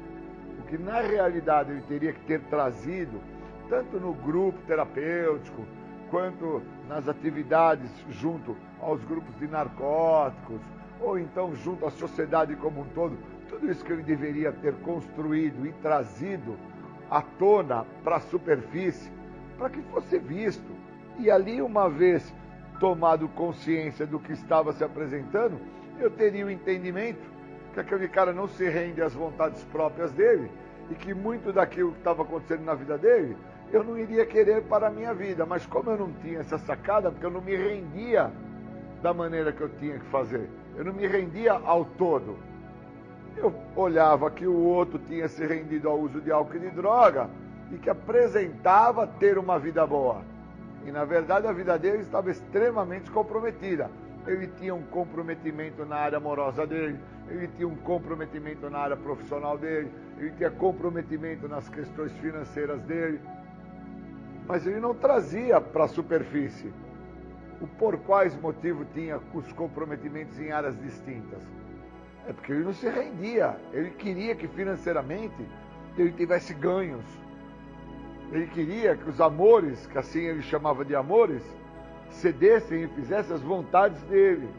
O que na realidade ele teria que ter trazido, tanto no grupo terapêutico, quanto nas atividades junto aos grupos de narcóticos, ou então junto à sociedade como um todo, tudo isso que ele deveria ter construído e trazido à tona para a superfície, para que fosse visto. E ali, uma vez tomado consciência do que estava se apresentando, eu teria o entendimento que aquele cara não se rende às vontades próprias dele e que muito daquilo que estava acontecendo na vida dele, eu não iria querer para a minha vida. Mas como eu não tinha essa sacada, porque eu não me rendia da maneira que eu tinha que fazer, eu não me rendia ao todo. Eu olhava que o outro tinha se rendido ao uso de álcool e de droga e que apresentava ter uma vida boa. E na verdade a vida dele estava extremamente comprometida. Ele tinha um comprometimento na área amorosa dele, ele tinha um comprometimento na área profissional dele, ele tinha comprometimento nas questões financeiras dele. Mas ele não trazia para a superfície o por quais motivos tinha os comprometimentos em áreas distintas. É porque ele não se rendia, ele queria que financeiramente ele tivesse ganhos. Ele queria que os amores, que assim ele chamava de amores, cedessem e fizessem as vontades dele.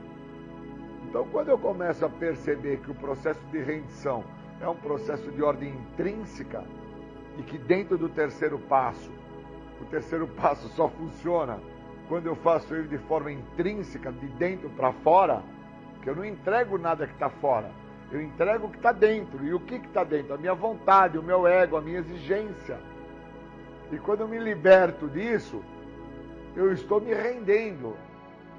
Então, quando eu começo a perceber que o processo de rendição é um processo de ordem intrínseca e que dentro do terceiro passo, o terceiro passo só funciona quando eu faço ele de forma intrínseca, de dentro para fora, que eu não entrego nada que está fora, eu entrego o que está dentro. E o que está dentro? A minha vontade, o meu ego, a minha exigência. E quando eu me liberto disso, eu estou me rendendo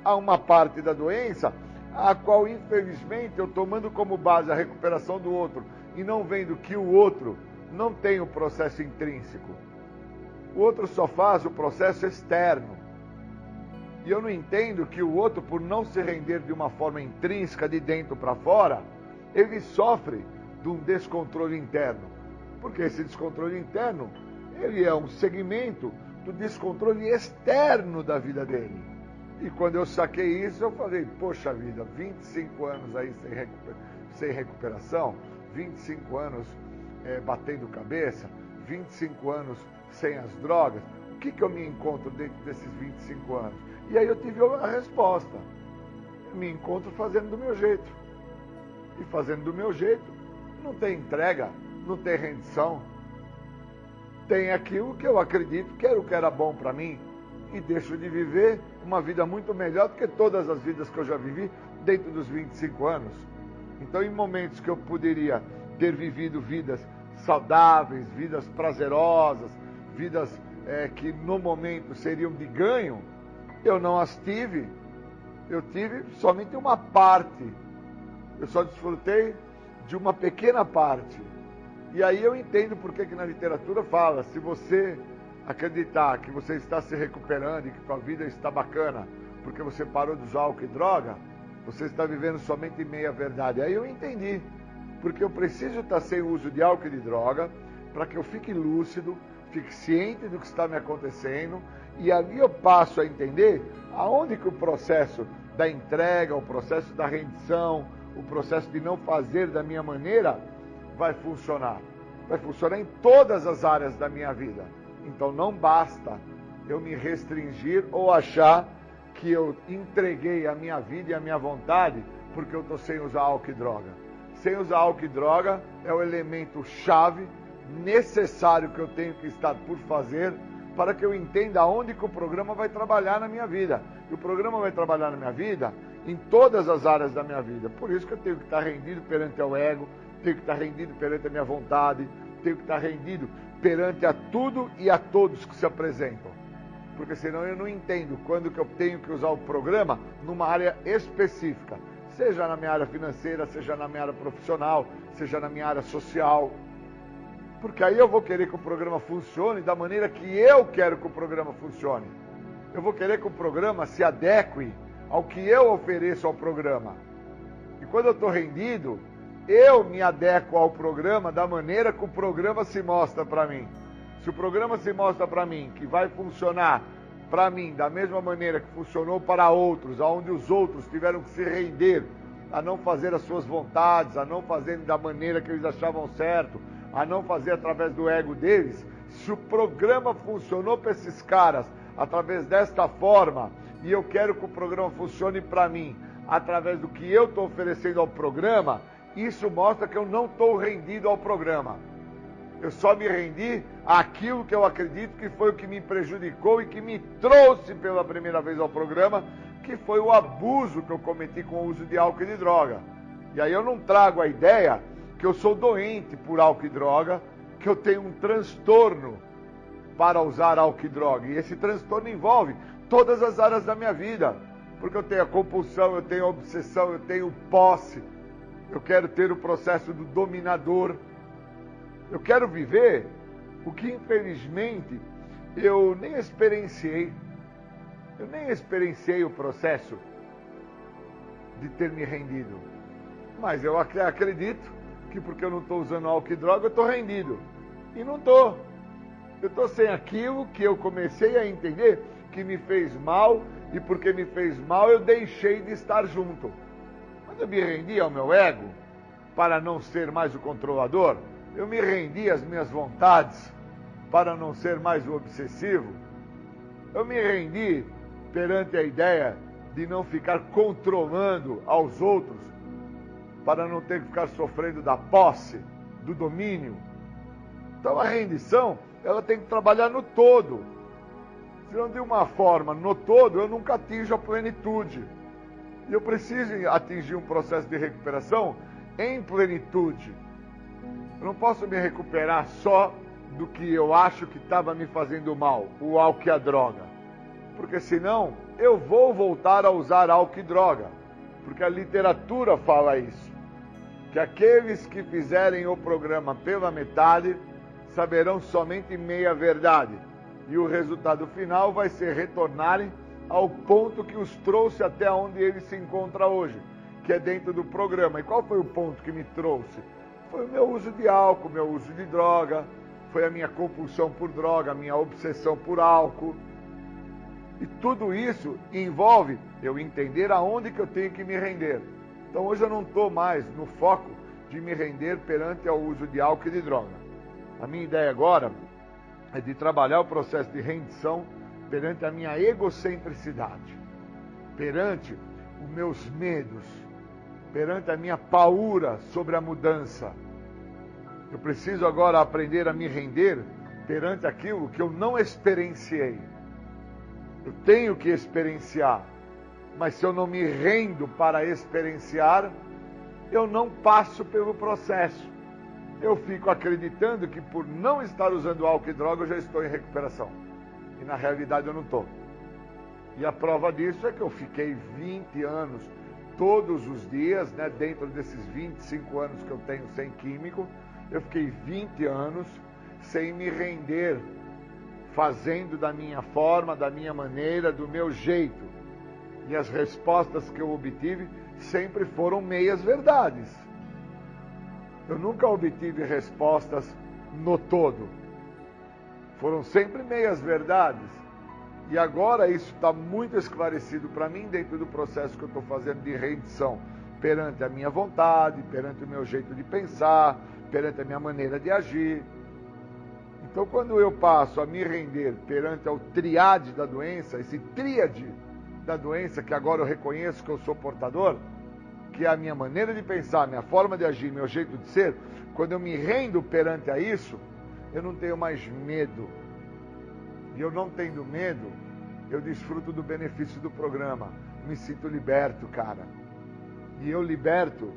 a uma parte da doença, a qual, infelizmente, eu tomando como base a recuperação do outro e não vendo que o outro não tem o processo intrínseco. O outro só faz o processo externo. E eu não entendo que o outro, por não se render de uma forma intrínseca, de dentro para fora, ele sofre de um descontrole interno. Porque esse descontrole interno, ele é um segmento do descontrole externo da vida dele. E quando eu saquei isso, eu falei, poxa vida, 25 anos aí sem recuperação, 25 anos batendo cabeça, 25 anos sem as drogas, o que eu me encontro dentro desses 25 anos? E aí eu tive a resposta. Eu me encontro fazendo do meu jeito. E fazendo do meu jeito, não tem entrega, não tem rendição. tenho aquilo que eu acredito que era o que era bom para mim e deixo de viver uma vida muito melhor do que todas as vidas que eu já vivi dentro dos 25 anos. Então, em momentos que eu poderia ter vivido vidas saudáveis, vidas prazerosas, vidas que no momento seriam de ganho, eu não as tive. Eu tive somente uma parte. Eu só desfrutei de uma pequena parte. E aí eu entendo por que na literatura fala, se você acreditar que você está se recuperando e que sua vida está bacana porque você parou de usar álcool e droga, você está vivendo somente meia verdade. Aí eu entendi, porque eu preciso estar sem uso de álcool e de droga para que eu fique lúcido, fique ciente do que está me acontecendo, e ali eu passo a entender aonde que o processo da entrega, o processo da rendição, o processo de não fazer da minha maneira vai funcionar. Vai funcionar em todas as áreas da minha vida. Então não basta eu me restringir ou achar que eu entreguei a minha vida e a minha vontade porque eu estou sem usar álcool e droga. Sem usar álcool e droga é o elemento chave, necessário que eu tenho que estar por fazer para que eu entenda aonde que o programa vai trabalhar na minha vida. E o programa vai trabalhar na minha vida em todas as áreas da minha vida. Por isso que eu tenho que estar rendido perante ao ego, tenho que estar rendido perante a minha vontade, tenho que estar rendido perante a tudo e a todos que se apresentam. Porque senão eu não entendo quando que eu tenho que usar o programa numa área específica. Seja na minha área financeira, seja na minha área profissional, seja na minha área social. Porque aí eu vou querer que o programa funcione da maneira que eu quero que o programa funcione. Eu vou querer que o programa se adeque ao que eu ofereço ao programa. E quando eu estou rendido, eu me adequo ao programa da maneira que o programa se mostra para mim. Se o programa se mostra para mim que vai funcionar para mim da mesma maneira que funcionou para outros, onde os outros tiveram que se render a não fazer as suas vontades, a não fazer da maneira que eles achavam certo, a não fazer através do ego deles, se o programa funcionou para esses caras através desta forma, e eu quero que o programa funcione para mim através do que eu estou oferecendo ao programa, isso mostra que eu não estou rendido ao programa. Eu só me rendi àquilo que eu acredito que foi o que me prejudicou e que me trouxe pela primeira vez ao programa, que foi o abuso que eu cometi com o uso de álcool e de droga. E aí eu não trago a ideia que eu sou doente por álcool e droga, que eu tenho um transtorno para usar álcool e droga. E esse transtorno envolve todas as áreas da minha vida. Porque eu tenho a compulsão, eu tenho a obsessão, eu tenho posse. Eu quero ter o processo do dominador. Eu quero viver o que, infelizmente, eu nem experienciei. Eu nem experienciei o processo de ter me rendido. Mas eu acredito que porque eu não estou usando álcool e droga, eu estou rendido. E não estou. Eu estou sem aquilo que eu comecei a entender que me fez mal, e porque me fez mal, eu deixei de estar junto. Mas eu me rendi ao meu ego para não ser mais o controlador. Eu me rendi às minhas vontades para não ser mais o obsessivo. Eu me rendi perante a ideia de não ficar controlando aos outros para não ter que ficar sofrendo da posse, do domínio. Então a rendição, ela tem que trabalhar no todo. Se não de uma forma, no todo, eu nunca atinjo a plenitude. E eu preciso atingir um processo de recuperação em plenitude. Eu não posso me recuperar só do que eu acho que estava me fazendo mal, o álcool e a droga. Porque senão eu vou voltar a usar álcool e droga. Porque a literatura fala isso. Que aqueles que fizerem o programa pela metade saberão somente meia verdade. E o resultado final vai ser retornarem ao ponto que os trouxe até onde ele se encontra hoje, que é dentro do programa. E qual foi o ponto que me trouxe? Foi o meu uso de álcool, meu uso de droga, foi a minha compulsão por droga, a minha obsessão por álcool. E tudo isso envolve eu entender aonde que eu tenho que me render. Então hoje eu não estou mais no foco de me render perante ao uso de álcool e de droga. A minha ideia agora é de trabalhar o processo de rendição perante a minha egocentricidade, perante os meus medos, perante a minha paura sobre a mudança. Eu preciso agora aprender a me render perante aquilo que eu não experienciei. Eu tenho que experienciar, mas se eu não me rendo para experienciar, eu não passo pelo processo. Eu fico acreditando que por não estar usando álcool e droga eu já estou em recuperação. E na realidade eu não estou. E a prova disso é que eu fiquei 20 anos, todos os dias, né, dentro desses 25 anos que eu tenho sem químico, eu fiquei 20 anos sem me render, fazendo da minha forma, da minha maneira, do meu jeito. E as respostas que eu obtive sempre foram meias verdades. Eu nunca obtive respostas no todo. Foram sempre meias verdades. E agora isso está muito esclarecido para mim dentro do processo que eu estou fazendo de rendição perante a minha vontade, perante o meu jeito de pensar, perante a minha maneira de agir. Então, quando eu passo a me render perante ao triade da doença, esse tríade da doença que agora eu reconheço que eu sou portador, que é a minha maneira de pensar, minha forma de agir, meu jeito de ser, quando eu me rendo perante a isso, eu não tenho mais medo. E eu não tendo medo, eu desfruto do benefício do programa. Me sinto liberto, cara. E eu liberto,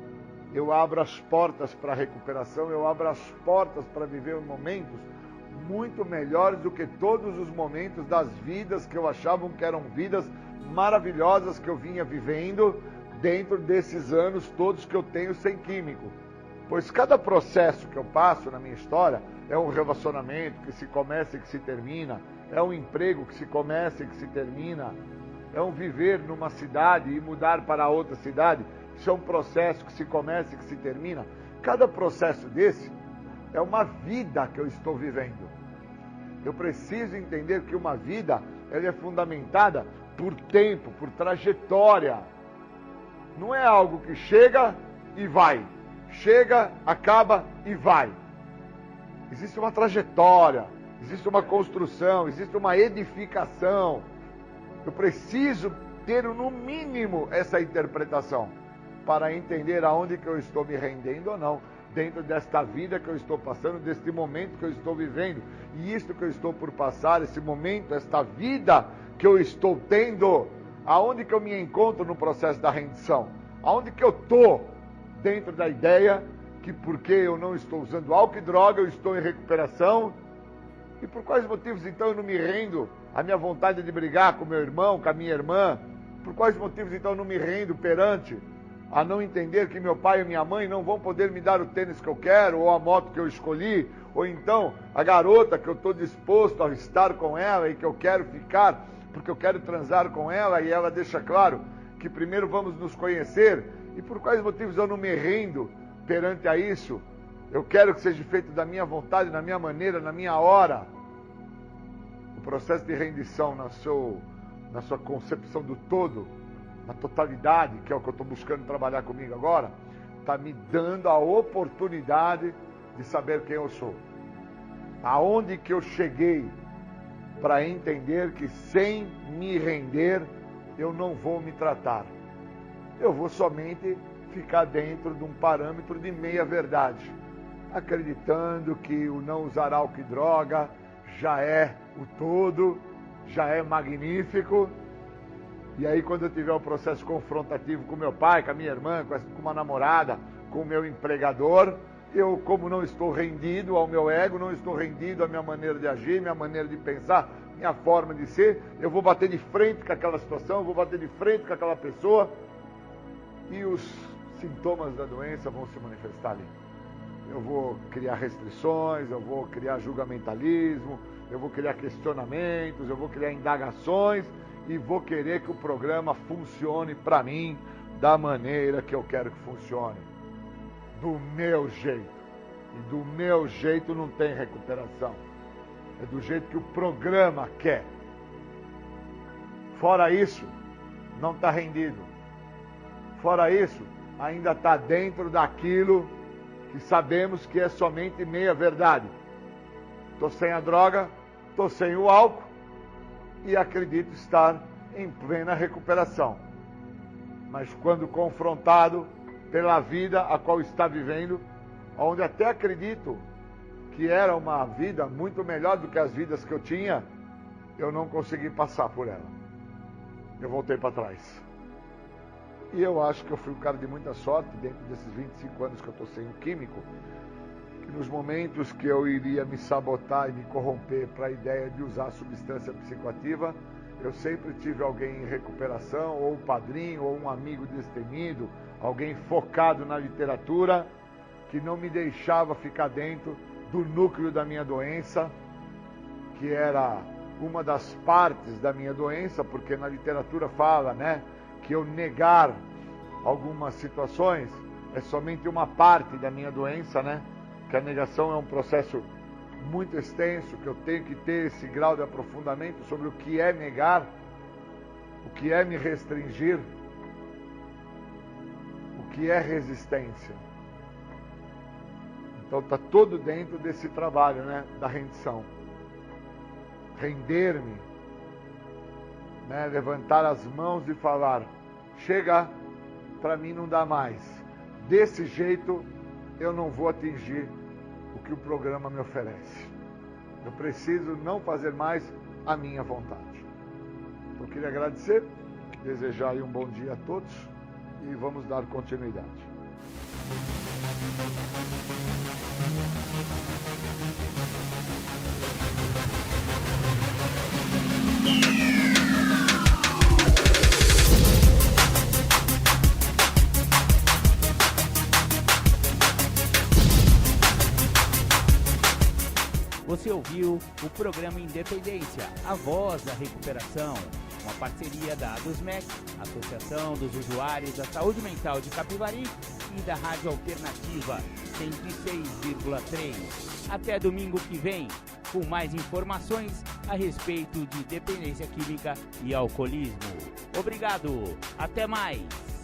eu abro as portas para a recuperação, eu abro as portas para viver momentos muito melhores do que todos os momentos das vidas que eu achava que eram vidas maravilhosas que eu vinha vivendo dentro desses anos todos que eu tenho sem químico. Pois cada processo que eu passo na minha história é um relacionamento que se começa e que se termina, é um emprego que se começa e que se termina, é um viver numa cidade e mudar para outra cidade, isso é um processo que se começa e que se termina. Cada processo desse é uma vida que eu estou vivendo. Eu preciso entender que uma vida ela é fundamentada por tempo, por trajetória. Não é algo que chega e vai. Chega, acaba e vai. Existe uma trajetória, existe uma construção, existe uma edificação. Eu preciso ter, no mínimo, essa interpretação para entender aonde que eu estou me rendendo ou não, dentro desta vida que eu estou passando, deste momento que eu estou vivendo. E isto que eu estou por passar, esse momento, esta vida que eu estou tendo, aonde que eu me encontro no processo da rendição? Aonde que eu estou dentro da ideia que porque eu não estou usando álcool e droga, eu estou em recuperação? E por quais motivos então eu não me rendo à minha vontade de brigar com meu irmão, com a minha irmã? Por quais motivos então eu não me rendo perante a não entender que meu pai e minha mãe não vão poder me dar o tênis que eu quero, ou a moto que eu escolhi, ou então a garota que eu estou disposto a estar com ela e que eu quero ficar, porque eu quero transar com ela, e ela deixa claro que primeiro vamos nos conhecer. E por quais motivos eu não me rendo perante a isso? Eu quero que seja feito da minha vontade, na minha maneira, na minha hora. O processo de rendição na sua concepção do todo, na totalidade, que é o que eu estou buscando trabalhar comigo agora, está me dando a oportunidade de saber quem eu sou. Aonde que eu cheguei para entender que sem me render eu não vou me tratar. Eu vou somente ficar dentro de um parâmetro de meia-verdade, acreditando que o não usar álcool e droga já é o todo, já é magnífico. E aí quando eu tiver o processo confrontativo com meu pai, com a minha irmã, com uma namorada, com o meu empregador, eu, como não estou rendido ao meu ego, não estou rendido à minha maneira de agir, minha maneira de pensar, minha forma de ser, eu vou bater de frente com aquela situação, eu vou bater de frente com aquela pessoa, e os sintomas da doença vão se manifestar ali. Eu vou criar restrições, eu vou criar julgamentalismo, eu vou criar questionamentos, eu vou criar indagações e vou querer que o programa funcione para mim da maneira que eu quero que funcione. Do meu jeito. E do meu jeito não tem recuperação. É do jeito que o programa quer. Fora isso, não está rendido. Fora isso, ainda está dentro daquilo que sabemos que é somente meia verdade. Estou sem a droga, estou sem o álcool e acredito estar em plena recuperação. Mas quando confrontado pela vida a qual está vivendo, onde até acredito que era uma vida muito melhor do que as vidas que eu tinha, eu não consegui passar por ela. Eu voltei para trás. E eu acho que eu fui um cara de muita sorte, dentro desses 25 anos que eu estou sendo químico, que nos momentos que eu iria me sabotar e me corromper para a ideia de usar substância psicoativa, eu sempre tive alguém em recuperação, ou um padrinho, ou um amigo destemido, alguém focado na literatura, que não me deixava ficar dentro do núcleo da minha doença, que era uma das partes da minha doença, porque na literatura fala, né, que eu negar algumas situações é somente uma parte da minha doença, né, que a negação é um processo muito extenso, que eu tenho que ter esse grau de aprofundamento sobre o que é negar, o que é me restringir, o que é resistência. Então está todo dentro desse trabalho, né, da rendição. Render-me, né, levantar as mãos e falar, chega, para mim não dá mais. Desse jeito eu não vou atingir o que o programa me oferece. Eu preciso não fazer mais a minha vontade. Eu queria agradecer, desejar aí um bom dia a todos e vamos dar continuidade. Você ouviu o programa Independência, a voz da recuperação, uma parceria da ADUSMEC, Associação dos Usuários da Saúde Mental de Capivari, e da Rádio Alternativa 106,3. Até domingo que vem, com mais informações a respeito de dependência química e alcoolismo. Obrigado, até mais!